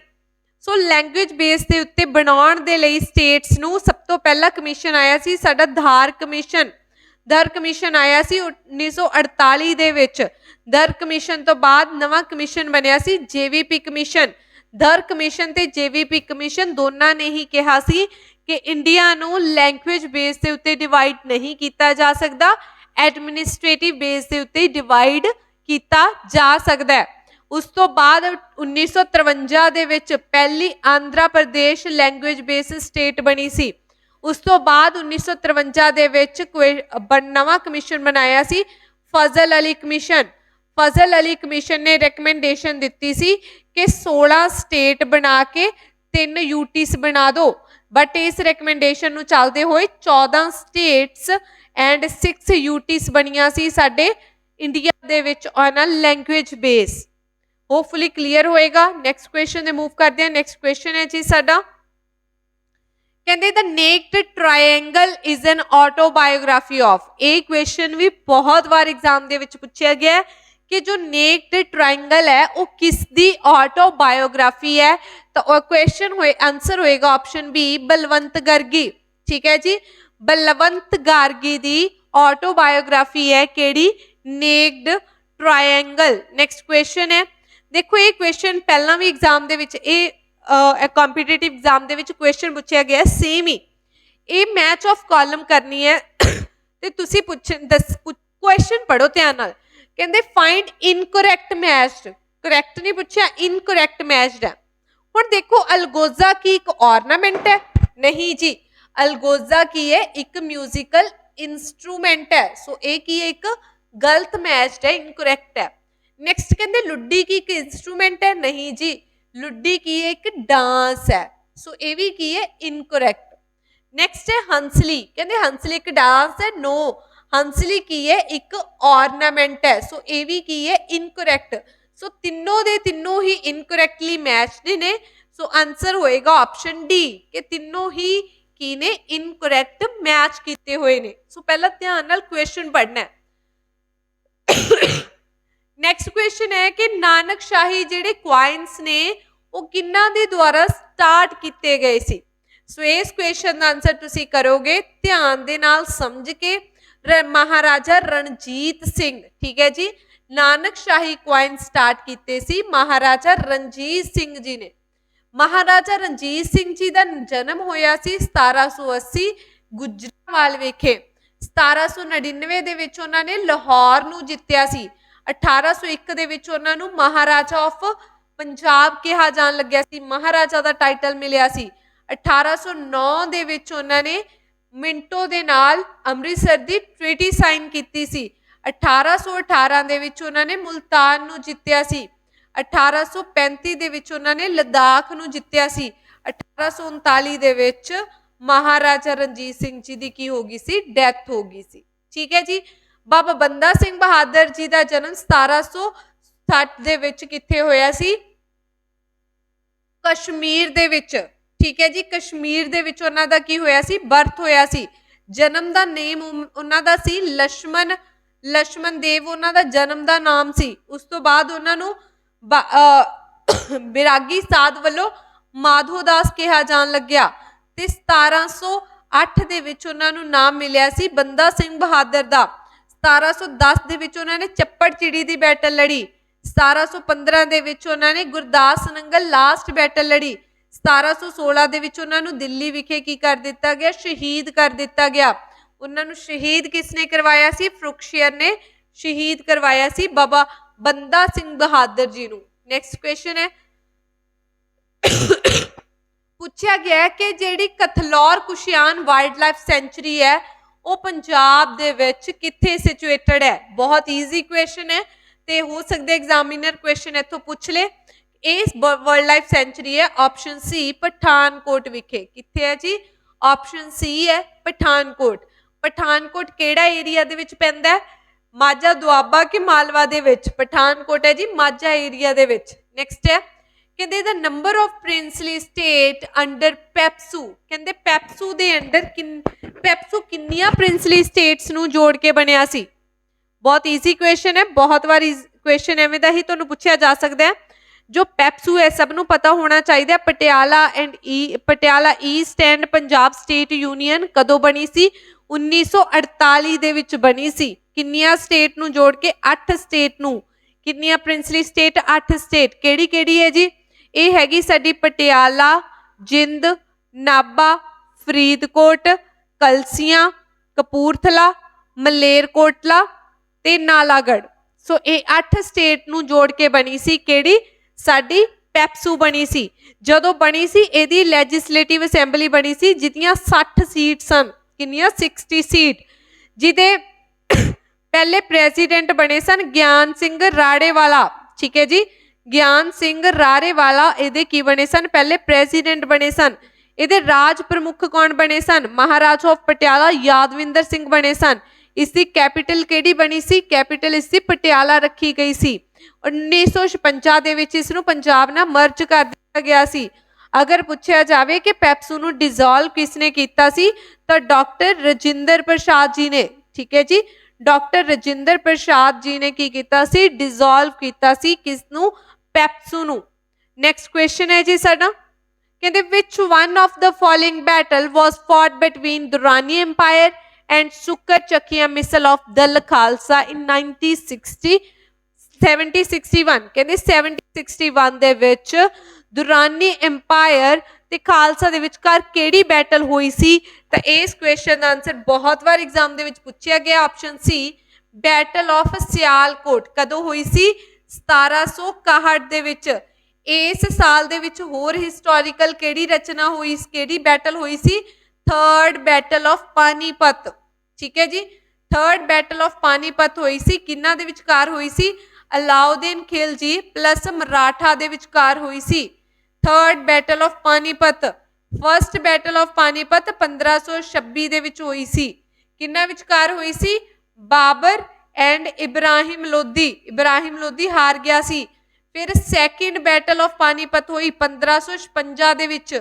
ਸੋ ਲੈਂਗੁਏਜ ਬੇਸ ਦੇ ਉੱਤੇ ਬਣਾਉਣ ਦੇ ਲਈ ਸਟੇਟਸ ਨੂੰ ਸਭ ਤੋਂ ਪਹਿਲਾ ਕਮਿਸ਼ਨ ਆਇਆ ਸੀ ਸਾਡਾ ਧਾਰ ਕਮਿਸ਼ਨ। ਧਰ ਕਮਿਸ਼ਨ ਆਇਆ ਸੀ 1948 ਦੇ ਵਿੱਚ। ਧਰ ਕਮਿਸ਼ਨ ਤੋਂ ਬਾਅਦ ਨਵਾਂ ਕਮਿਸ਼ਨ ਬਣਿਆ ਸੀ JVP ਕਮਿਸ਼ਨ। ਧਰ ਕਮਿਸ਼ਨ ਤੇ JVP ਕਮਿਸ਼ਨ ਦੋਨਾਂ ਨੇ ਹੀ ਕਿਹਾ ਸੀ ਕਿ ਇੰਡੀਆ ਨੂੰ ਲੈਂਗੁਏਜ ਬੇਸ ਦੇ ਉੱਤੇ ਡਿਵਾਈਡ ਨਹੀਂ ਕੀਤਾ ਜਾ ਸਕਦਾ, ਐਡਮਿਨਿਸਟ੍ਰੇਟਿਵ ਬੇਸ ਦੇ ਉੱਤੇ ਡਿਵਾਈਡ ਕੀਤਾ ਜਾ ਸਕਦਾ ਹੈ। ਉਸ ਤੋਂ ਬਾਅਦ 1953 ਦੇ ਵਿੱਚ ਪਹਿਲੀ Andhra Pradesh language base state ਬਣੀ ਸੀ। ਉਸ ਤੋਂ ਬਾਅਦ 1953 ਦੇ ਵਿੱਚ ਨਵਾਂ ਕਮਿਸ਼ਨ ਬਣਾਇਆ ਸੀ ਫਜ਼ਲ ਅਲੀ ਕਮਿਸ਼ਨ। ਫਜ਼ਲ ਅਲੀ ਕਮਿਸ਼ਨ ਨੇ ਰეკਮੈਂਡੇਸ਼ਨ ਦਿੱਤੀ ਸੀ ਕਿ 16 ਸਟੇਟ ਬਣਾ ਕੇ 3 UTs ਬਣਾ ਦਿਓ, ਬਟ ਇਸ ਰეკਮੈਂਡੇਸ਼ਨ ਨੂੰ ਚੱਲਦੇ ਹੋਏ 14 ਸਟੇਟਸ ਐਂਡ 6 UTs ਬਣੀਆਂ ਸੀ ਸਾਡੇ ਇੰਡੀਆ ਦੇ ਵਿੱਚ on a language base. Hopefully clear ਹੋਏਗਾ। ਨੈਕਸਟ ਕੁਐਸਚਨ ਦੇ ਮੂਵ ਕਰਦੇ ਹਾਂ। ਨੈਕਸਟ ਕੁਐਸਚਨ ਹੈ ਜੀ ਸਾਡਾ, ਕਹਿੰਦੇ the Naked Triangle is an autobiography of. ਇਹ ਕੁਐਸਚਨ ਵੀ ਬਹੁਤ ਵਾਰ ਐਗਜ਼ਾਮ ਦੇ ਵਿੱਚ ਪੁੱਛਿਆ ਗਿਆ ਹੈ ਕਿ ਜੋ ਨੇਕਡ ਟ੍ਰਾਇੰਗਲ ਹੈ ਉਹ ਕਿਸ ਦੀ ਆਟੋਬਾਇਓਗ੍ਰਾਫੀ ਹੈ? ਤਾਂ ਕੁਐਸਚਨ ਹੋਏ ਆਨਸਰ ਹੋਏਗਾ ਆਪਸ਼ਨ ਬੀ ਬਲਵੰਤ ਗਾਰਗੀ। ਠੀਕ ਹੈ ਜੀ, ਬਲਵੰਤ ਗਾਰਗੀ ਦੀ ਆਟੋਬਾਇਓਗ੍ਰਾਫੀ ਹੈ ਕਿਹੜੀ? Naked triangle. ਨੈਕਸਟ ਕੁਐਸਚਨ ਹੈ, ਦੇਖੋ ਇਹ ਕੁਐਸਚਨ ਪਹਿਲਾਂ ਵੀ ਐਗਜ਼ਾਮ ਦੇ ਵਿੱਚ ਕੰਪੀਟੀਟਿਵ ਐਗਜ਼ਾਮ ਦੇ ਵਿੱਚ ਕੁਐਸਚਨ ਪੁੱਛਿਆ ਗਿਆ ਸੇਮ ਹੀ। ਇਹ ਮੈਚ ਆਫ ਕਾਲਮ ਕਰਨੀ ਹੈ ਤੇ ਤੁਸੀਂ ਕੁਐਸਚਨ ਪੜ੍ਹੋ ਧਿਆਨ ਨਾਲ। ਕਹਿੰਦੇ ਫਾਈਂਡ ਇਨਕਰੈਕਟ ਮੈਚਡ, ਕਰੈਕਟ ਨਹੀਂ ਪੁੱਛਿਆ, ਇਨਕਰੈਕਟ ਮੈਚਡ ਹੈ। ਹੁਣ ਦੇਖੋ ਅਲਗੋਜ਼ਾ ਕੀ ਇੱਕ ornament ਹੈ? ਨਹੀਂ ਜੀ, ਅਲਗੋਜ਼ਾ ਕੀ ਹੈ? ਇੱਕ ਮਿਊਜ਼ੀਕਲ ਇੰਸਟਰੂਮੈਂਟ ਹੈ। ਸੋ ਇਹ ਕੀ ਹੈ? ਇੱਕ ਗਲਤ ਮੈਚਡ ਹੈ, ਇਨਕਰੈਕਟ ਹੈ। ਨੈਕਸਟ ਕਹਿੰਦੇ ਲੁੱਡੀ ਕੀ ਇੱਕ ਇੰਸਟਰੂਮੈਂਟ ਹੈ? ਨਹੀਂ ਜੀ, ਲੁੱਡੀ ਕੀ ਹੈ? ਇੱਕ ਡਾਂਸ ਹੈ। ਸੋ ਇਹ ਵੀ ਕੀ ਹੈ? ਇਨਕਰੈਕਟ। ਨੈਕਸਟ ਹੈ ਹੰਸਲੀ, ਕਹਿੰਦੇ ਹੰਸਲੀ ਇੱਕ ਡਾਂਸ ਹੈ? ਨੋ, ਹੰਸਲੀ ਕੀ ਹੈ? ਇੱਕ ornament ਹੈ। ਸੋ ਇਹ ਵੀ ਕੀ ਹੈ? ਇਨਕਰੈਕਟ। ਸੋ ਤਿੰਨੋਂ ਦੇ ਤਿੰਨੋਂ ਹੀ ਇਨਕਰੈਕਟਲੀ ਮੈਚਡ ਨੇ। ਸੋ ਆਨਸਰ ਹੋਏਗਾ ਆਪਸ਼ਨ ਡੀ ਕਿ ਤਿੰਨੋਂ ਹੀ ਕੀ ਨੇ? ਇਨਕਰੈਕਟ ਮੈਚ ਕੀਤੇ ਹੋਏ ਨੇ। ਸੋ ਪਹਿਲਾਂ ਧਿਆਨ ਨਾਲ ਕੁਐਸਚਨ ਪੜ੍ਹਨਾ ਹੈ। ਨੈਕਸਟ ਕੁਐਸਚਨ ਹੈ ਕਿ ਨਾਨਕਸ਼ਾਹੀ ਜਿਹੜੇ ਕੁਆਇਨਸ ਨੇ ਉਹ ਕਿਹਨਾਂ ਦੇ ਦੁਆਰਾ ਸਟਾਰਟ ਕੀਤੇ ਗਏ ਸੀ? ਸੋ ਇਸ ਕੁਐਸਚਨ ਦਾ ਆਨਸਰ ਤੁਸੀਂ ਕਰੋਗੇ ਧਿਆਨ ਦੇ ਨਾਲ ਸਮਝ ਕੇ, ਮਹਾਰਾਜਾ ਰਣਜੀਤ ਸਿੰਘ। ਠੀਕ ਹੈ ਜੀ, ਨਾਨਕਸ਼ਾਹੀ ਕੁਆਇਨ ਸਟਾਰਟ ਕੀਤੇ ਸੀ ਮਹਾਰਾਜਾ ਰਣਜੀਤ ਸਿੰਘ ਜੀ ਨੇ। ਮਹਾਰਾਜਾ ਰਣਜੀਤ ਸਿੰਘ ਜੀ ਦਾ ਜਨਮ ਹੋਇਆ ਸੀ 1780 ਗੁਜਰਾਂਵਾਲ ਵਿਖੇ। 1799 ਦੇ ਵਿੱਚ ਉਹਨਾਂ ਨੇ ਲਾਹੌਰ ਨੂੰ ਜਿੱਤਿਆ ਸੀ। 1801 ਦੇ ਵਿੱਚ ਉਹਨਾਂ ਨੂੰ ਮਹਾਰਾਜਾ ਆਫ ਪੰਜਾਬ ਕਿਹਾ ਜਾਣ ਲੱਗਿਆ ਸੀ, ਮਹਾਰਾਜਾ ਦਾ ਟਾਈਟਲ ਮਿਲਿਆ ਸੀ। 1809 ਦੇ ਵਿੱਚ ਉਹਨਾਂ ਨੇ ਮਿੰਟੋ ਦੇ ਨਾਲ ਅੰਮ੍ਰਿਤਸਰ ਦੀ ਟ੍ਰੀਟੀ ਸਾਈਨ ਕੀਤੀ ਸੀ। 1818 ਦੇ ਵਿੱਚ ਉਹਨਾਂ ਨੇ ਮੁਲਤਾਨ ਨੂੰ ਜਿੱਤਿਆ ਸੀ। 1835 ਦੇ ਵਿੱਚ ਉਹਨਾਂ ਨੇ ਲਦਾਖ ਨੂੰ ਜਿੱਤਿਆ ਸੀ। 1839 ਦੇ ਵਿੱਚ ਮਹਾਰਾਜਾ ਰਣਜੀਤ ਸਿੰਘ ਜੀ ਦੀ ਕੀ ਹੋ ਗਈ ਸੀ? ਡੈਥ ਹੋ ਗਈ ਸੀ। ਠੀਕ ਹੈ ਜੀ। ਬਾਬਾ ਬੰਦਾ ਸਿੰਘ ਬਹਾਦਰ ਜੀ ਦਾ ਜਨਮ 1760 ਦੇ ਵਿੱਚ ਕਿੱਥੇ ਹੋਇਆ ਸੀ? ਕਸ਼ਮੀਰ ਦੇ ਵਿੱਚ। ਠੀਕ ਹੈ ਜੀ, ਕਸ਼ਮੀਰ ਦੇ ਵਿੱਚ ਉਹਨਾਂ ਦਾ ਕੀ ਹੋਇਆ ਸੀ? ਬਰਥ ਹੋਇਆ ਸੀ। ਜਨਮ ਦਾ ਨੇਮ ਉਹਨਾਂ ਦਾ ਸੀ ਲక్ష్మణ ਦੇਵ, ਉਹਨਾਂ ਦਾ ਜਨਮ ਦਾ ਨਾਮ ਸੀ। ਉਸ ਤੋਂ ਬਾਅਦ ਉਹਨਾਂ ਨੂੰ ਬਿਰਾਗੀ ਸਾਧ ਵੱਲੋਂ ਮਾਧੋ ਦਾਸ ਕਿਹਾ ਜਾਣ ਲੱਗਿਆ ਤੇ 1708 ਦੇ ਵਿੱਚ ਉਹਨਾਂ ਨੂੰ ਨਾਮ ਮਿਲਿਆ ਸੀ ਬੰਦਾ ਸਿੰਘ ਬਹਾਦਰ ਦਾ। 1710 ਦੇ ਵਿੱਚ ਉਹਨਾਂ ਨੇ ਚੱਪੜ ਚਿੜੀ ਦੀ ਬੈਟਲ ਲੜੀ। 1715 ਦੇ ਵਿੱਚ ਉਹਨਾਂ ਨੇ ਗੁਰਦਾਸ ਨੰਗਲ ਲਾਸਟ ਬੈਟਲ ਲੜੀ। 1716 ਦੇ ਵਿੱਚ ਉਹਨਾਂ ਨੂੰ ਦਿੱਲੀ ਵਿਖੇ ਕੀ ਕਰ ਦਿੱਤਾ ਗਿਆ? ਸ਼ਹੀਦ ਕਰ ਦਿੱਤਾ ਗਿਆ। ਉਹਨਾਂ ਨੂੰ ਸ਼ਹੀਦ ਕਿਸ ਨੇ ਕਰਵਾਇਆ ਸੀ? ਫਰੁਖਸ਼ੀਅਰ ਨੇ ਸ਼ਹੀਦ ਕਰਵਾਇਆ ਸੀ ਬਾਬਾ ਬੰਦਾ ਸਿੰਘ ਬਹਾਦਰ ਜੀ ਨੂੰ। ਨੈਕਸਟ ਕੁਐਸਚਨ ਹੈ, ਪੁੱਛਿਆ ਗਿਆ ਕਿ ਜਿਹੜੀ ਕਥਲੌਰ ਕੁਸ਼ਿਆਨ ਵਾਈਲਡ ਲਾਈਫ ਸੈਂਚੁਰੀ ਹੈ ਉਹ ਪੰਜਾਬ ਦੇ ਵਿੱਚ ਕਿੱਥੇ ਸਿਚੁਏਟਡ ਹੈ? ਬਹੁਤ ਈਜ਼ੀ ਕੁਐਸਚਨ ਹੈ। ਤੇ ਹੋ ਸਕਦਾ ਐਗਜ਼ਾਮੀਨਰ ਕੁਐਸਚਨ ਇੱਥੋਂ ਪੁੱਛ ਲੇ। ਇਹ ਵਰਲਡ ਲਾਈਫ ਸੈਂਚੁਰੀ ਹੈ ਆਪਸ਼ਨ ਸੀ ਪਠਾਨਕੋਟ ਵਿਖੇ। ਕਿੱਥੇ ਹੈ ਜੀ? ਆਪਸ਼ਨ ਸੀ ਹੈ ਪਠਾਨਕੋਟ। ਪਠਾਨਕੋਟ ਕਿਹੜਾ ਏਰੀਆ ਦੇ ਵਿੱਚ ਪੈਂਦਾ ਹੈ? ਮਾਝਾ ਦੁਆਬਾ ਕਿ ਮਾਲਵਾ ਦੇ ਵਿੱਚ? ਪਠਾਨਕੋਟ ਹੈ ਜੀ ਮਾਝਾ ਏਰੀਆ ਦੇ ਵਿੱਚ। ਨੈਕਸਟ ਹੈ ਕਹਿੰਦੇ the number of princely state under PEPSU. ਕਹਿੰਦੇ ਪੈਪਸੂ ਦੇ ਅੰਡਰ ਪੈਪਸੂ ਕਿੰਨੀਆਂ ਪ੍ਰਿੰਸਲੀ ਸਟੇਟਸ ਨੂੰ ਜੋੜ ਕੇ ਬਣਿਆ ਸੀ? ਬਹੁਤ ਈਜ਼ੀ ਕੁਐਸਚਨ ਹੈ, ਬਹੁਤ ਵਾਰ ਕੁਐਸਚਨ ਐਵੇਂ ਦਾ ਹੀ ਤੁਹਾਨੂੰ ਪੁੱਛਿਆ ਜਾ ਸਕਦਾ ਹੈ। ਜੋ ਪੈਪਸੂ ਹੈ ਸਭ ਨੂੰ ਪਤਾ ਹੋਣਾ ਚਾਹੀਦਾ। Patiala East and Punjab state union ਕਦੋਂ ਬਣੀ ਸੀ? 1948 ਦੇ ਵਿੱਚ ਬਣੀ ਸੀ। ਕਿੰਨੀਆਂ ਸਟੇਟ ਨੂੰ ਜੋੜ ਕੇ? 8 ਸਟੇਟ ਨੂੰ। ਕਿੰਨੀਆਂ ਪ੍ਰਿੰਸਲੀ ਸਟੇਟ? 8 ਸਟੇਟ। ਕਿਹੜੀ ਕਿਹੜੀ ਹੈ ਜੀ? ਇਹ ਹੈਗੀ ਸਾਡੀ ਪਟਿਆਲਾ, ਜਿੰਦ, ਨਾਭਾ, ਫਰੀਦਕੋਟ, ਕਲਸੀਆਂ, ਕਪੂਰਥਲਾ, ਮਲੇਰਕੋਟਲਾ ਤੇ ਨਾਲਾਗੜ੍ਹ। ਸੋ ਇਹ 8 ਸਟੇਟ ਨੂੰ ਜੋੜ ਕੇ ਬਣੀ ਸੀ। ਕਿਹੜੀ? ਸਾਡੀ ਪੈਪਸੂ ਬਣੀ ਸੀ। ਜਦੋਂ ਬਣੀ ਸੀ ਇਹਦੀ ਲੈਜਿਸਲੇਟਿਵ ਅਸੈਂਬਲੀ ਬਣੀ ਸੀ ਜਿਹਦੀਆਂ 60 ਸੀਟ ਸਨ। ਕਿੰਨੀਆਂ? 60 ਸੀਟ। ਜਿਹਦੇ ਪਹਿਲੇ ਪ੍ਰੈਜ਼ੀਡੈਂਟ ਬਣੇ ਸਨ ਗਿਆਨ ਸਿੰਘ ਰਾੜੇਵਾਲਾ। ਠੀਕ ਹੈ ਜੀ, ਗਿਆਨ ਸਿੰਘ ਰਾੜੇਵਾਲਾ ਇਹਦੇ ਕੀ ਬਣੇ ਸਨ? ਪਹਿਲੇ ਪ੍ਰੈਜ਼ੀਡੈਂਟ ਬਣੇ ਸਨ। ਇਹਦੇ ਰਾਜ ਪ੍ਰਮੁੱਖ ਕੌਣ ਬਣੇ ਸਨ? ਮਹਾਰਾਜਾ ਆਫ ਪਟਿਆਲਾ ਯਾਦਵਿੰਦਰ ਸਿੰਘ ਬਣੇ ਸਨ। ਇਸ ਦੀ ਕੈਪੀਟਲ ਕਿਹੜੀ ਬਣੀ ਸੀ? ਕੈਪੀਟਲ ਇਸ ਦੀ ਪਟਿਆਲਾ ਰੱਖੀ ਗਈ ਸੀ। 1956 ਦੇ ਵਿੱਚ ਇਸ ਨੂੰ ਪੰਜਾਬ ਨਾਲ ਮਰਜ ਕਰ ਦਿੱਤਾ ਗਿਆ ਸੀ। ਅਗਰ ਪੁੱਛਿਆ ਜਾਵੇ ਕਿ ਪੈਪਸੂ ਨੂੰ ਡਿਸੋਲਵ ਕਿਸਨੇ ਕੀਤਾ ਸੀ ਤਾਂ ਡਾਕਟਰ ਰਜਿੰਦਰ ਪ੍ਰਸਾਦ ਜੀ ਨੇ। ਠੀਕ ਹੈ ਜੀ, ਡਾਕਟਰ ਰਜਿੰਦਰ ਪ੍ਰਸਾਦ ਜੀ ਨੇ ਕੀ ਕੀਤਾ ਸੀ? ਡਿਸੋਲਵ ਕੀਤਾ ਸੀ। ਕਿਸ ਨੂੰ? ਪੈਪਸੂ ਨੂੰ। ਨੈਕਸਟ ਕੁਐਸਚਨ ਹੈ ਜੀ ਸਾਡਾ, ਕਹਿੰਦੇ which one of the following battle was fought between Durrani empire and Sukerchakia misl of Dal Khalsa ਇਨ 1761। ਕਹਿੰਦੇ 1761 ਦੇ ਵਿੱਚ ਦੁਰਾਨੀ ਐਮਪਾਇਰ ਤੇ ਖਾਲਸਾ ਦੇ ਵਿਚਕਾਰ ਕਿਹੜੀ ਬੈਟਲ ਹੋਈ ਸੀ? ਤਾਂ ਇਸ ਕੁਐਸਚਨ ਦਾ ਆਨਸਰ ਬਹੁਤ ਵਾਰ ਐਗਜ਼ਾਮ ਦੇ ਵਿੱਚ ਪੁੱਛਿਆ ਗਿਆ। Option C battle of Sialkot. ਕਦੋਂ ਹੋਈ ਸੀ? 1761 ਦੇ ਵਿੱਚ। ਇਸ ਸਾਲ ਦੇ ਵਿੱਚ ਹੋਰ ਹਿਸਟੋਰੀਕਲ ਕਿਹੜੀ ਰਚਨਾ ਹੋਈ? ਕਿਹੜੀ ਬੈਟਲ ਹੋਈ ਸੀ? Third battle of Panipat. ਠੀਕ ਹੈ ਜੀ, ਥਰਡ ਬੈਟਲ ਆਫ ਪਾਨੀਪਤ ਹੋਈ ਸੀ। ਕਿਹਨਾਂ ਦੇ ਵਿਚਕਾਰ ਹੋਈ ਸੀ? ਅਲਾਉਦੀਨ ਖਿਲਜੀ ਪਲੱਸ ਮਰਾਠਾ ਦੇ ਵਿਚਕਾਰ ਹੋਈ ਸੀ। Third battle of Panipat. First battle of Panipat 1526 ਦੇ ਵਿੱਚ ਹੋਈ ਸੀ। ਕਿਹਨਾਂ ਵਿਚਕਾਰ ਹੋਈ ਸੀ? ਬਾਬਰ ਐਂਡ ਇਬਰਾਹਿਮ ਲੋਧੀ। ਇਬਰਾਹਿਮ ਲੋਧੀ ਹਾਰ ਗਿਆ ਸੀ। ਫਿਰ ਸੈਕਿੰਡ ਬੈਟਲ ਆਫ ਪਾਨੀਪਤ ਹੋਈ 1556 ਦੇ ਵਿੱਚ।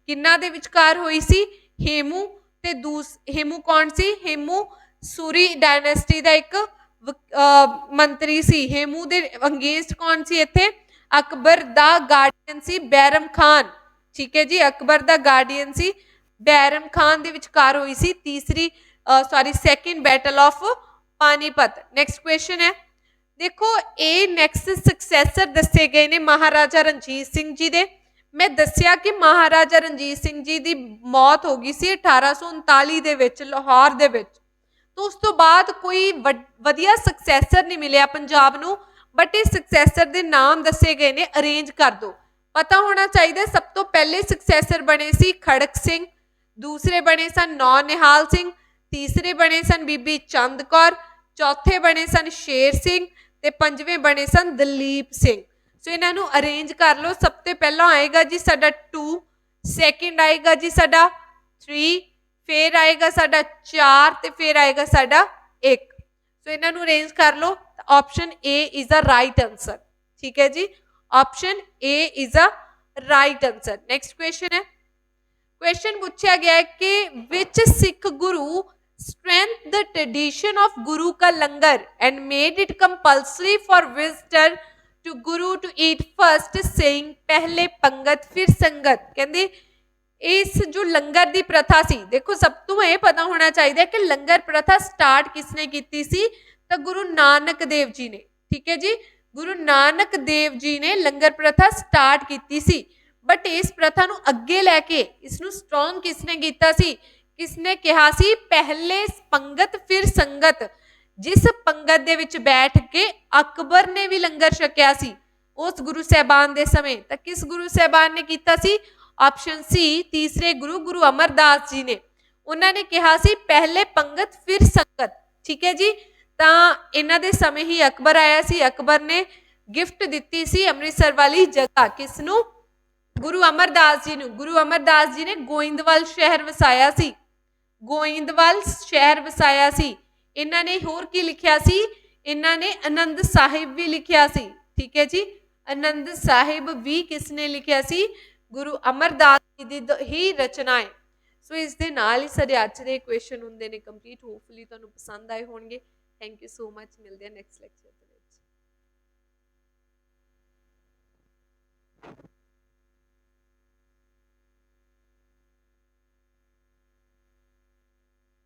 ਕਿਹਨਾਂ ਦੇ ਵਿਚਕਾਰ ਹੋਈ ਸੀ? ਹੇਮੂ ਤੇ ਹੇਮੂ ਕੌਣ ਸੀ? ਹੇਮੂ ਸੂਰੀ ਡਾਇਨੈਸਟੀ ਦਾ ਇੱਕ ਮੰਤਰੀ ਸੀ। ਹੇਮੂ ਦੇ ਅਗੇਂਸਟ ਕੌਣ ਸੀ ਇੱਥੇ? ਅਕਬਰ ਦਾ ਗਾਰਡੀਅਨ ਸੀ ਬੈਰਮ ਖਾਨ। ਠੀਕ ਹੈ ਜੀ, ਅਕਬਰ ਦਾ ਗਾਰਡੀਅਨ ਸੀ ਬੈਰਮ ਖਾਨ ਦੇ ਵਿਚਕਾਰ ਹੋਈ ਸੀ second battle of Panipat. Next question ਹੈ, ਦੇਖੋ ਇਹ ਨੈਕਸਟ ਸਕਸੈਸਰ ਦੱਸੇ ਗਏ ਨੇ ਮਹਾਰਾਜਾ ਰਣਜੀਤ ਸਿੰਘ ਜੀ ਦੇ। ਮੈਂ ਦੱਸਿਆ ਕਿ ਮਹਾਰਾਜਾ ਰਣਜੀਤ ਸਿੰਘ ਜੀ ਦੀ ਮੌਤ ਹੋ ਗਈ ਸੀ 1839 ਦੇ ਵਿੱਚ ਲਾਹੌਰ ਦੇ ਵਿੱਚ। तो उस तो बाद कोई वधिया सक्सैसर नहीं मिलिया पंजाब नूं, बट इस सक्सैसर दे नाम दसे गए ने, अरेंज कर दो। पता होना चाहिए सब तो पहले सक्सैसर बने सी खड़क सिंह, दूसरे बने सन नौ निहाल सिंह, तीसरे बने सन बीबी चंद कौर, चौथे बने सन शेर सिंह ते पंजवें बने सन दलीप सिंह। सो इन्हां नूं अरेंज कर लो। सब तो पहला आएगा जी साडा 2, सैकेंड आएगा जी साडा 3, फिर आएगा साडा 4 ते फिर आएगा साडा 1। सो इन्हां नूं अरेंज कर लो। Option A is the right answer. ठीक है जी, option A is a right answer. Next question है, क्वेश्चन पूछा गया है कि विच सिख गुरु strength the tradition of guru का langar and made it compulsory for visitor to guru to eat first saying पहले पंगत फिर संगत। कहंदे इस जो लंगर की प्रथा सी, देखो सब तो यह पता होना चाहिए कि लंगर प्रथा स्टार्ट किसने की सी, तो गुरु नानक देव जी ने। ठीक है जी, गुरु नानक देव जी ने लंगर प्रथा स्टार्ट की सी। बट इस प्रथा नूं अगे लैके इसनूं स्ट्रोंग किसने कीता सी? किसने कहा सी पहले पंगत फिर संगत। जिस पंगत दे विच बैठ के अकबर ने भी लंगर छकिया सी उस गुरु साहबान दे समय, तो किस गुरु साहबान ने कीता सी? ऑप्शन सी तीसरे गुरु गुरु अमरदास जी ने। उन्होंने कहा सी पहले पंगत फिर संगत। ठीक है जी, ਤਾਂ ਇਹਨਾਂ ਦੇ ਸਮੇਂ ਹੀ ਅਕਬਰ ਆਇਆ ਸੀ। ਅਕਬਰ ਨੇ ਗਿਫਟ ਦਿੱਤੀ ਸੀ ਅੰਮ੍ਰਿਤਸਰ ਵਾਲੀ ਜਗ੍ਹਾ ਕਿਸ ਨੂੰ? ਗੁਰੂ ਅਮਰਦਾਸ ਜੀ ਨੂੰ। ਗੁਰੂ ਅਮਰਦਾਸ ਜੀ ਨੇ ਗੋਇੰਦਵਾਲ ਸ਼ਹਿਰ ਵਸਾਇਆ ਸੀ। ਗੋਇੰਦਵਾਲ ਸ਼ਹਿਰ ਵਸਾਇਆ ਸੀ। ਇਹਨਾਂ ਨੇ ਹੋਰ ਕੀ ਲਿਖਿਆ ਸੀ? ਇਹਨਾਂ ਨੇ ਆਨੰਦ ਸਾਹਿਬ ਵੀ ਲਿਖਿਆ ਸੀ। ਠੀਕ ਹੈ ਜੀ, ਆਨੰਦ ਸਾਹਿਬ ਵੀ ਕਿਸ ਨੇ ਲਿਖਿਆ ਸੀ? ਗੁਰੂ ਅਮਰਦਾਸ ਜੀ ਦੀ ਹੀ ਰਚਨਾ ਹੈ। ਸੋ ਇਸ ਦੇ ਨਾਲ ਹੀ ਸਾਡੇ ਅੱਜ ਦੇ ਕੁਐਸਚਨ ਹੁੰਦੇ ਨੇ ਕੰਪਲੀਟ। ਹੋਪਫੁਲੀ ਤੁਹਾਨੂੰ ਪਸੰਦ ਆਏ ਹੋਣਗੇ। Thank you so much. ਮਿਲਦੇ ਹਾਂ ਨੈਕਸਟ ਲੈਕਚਰ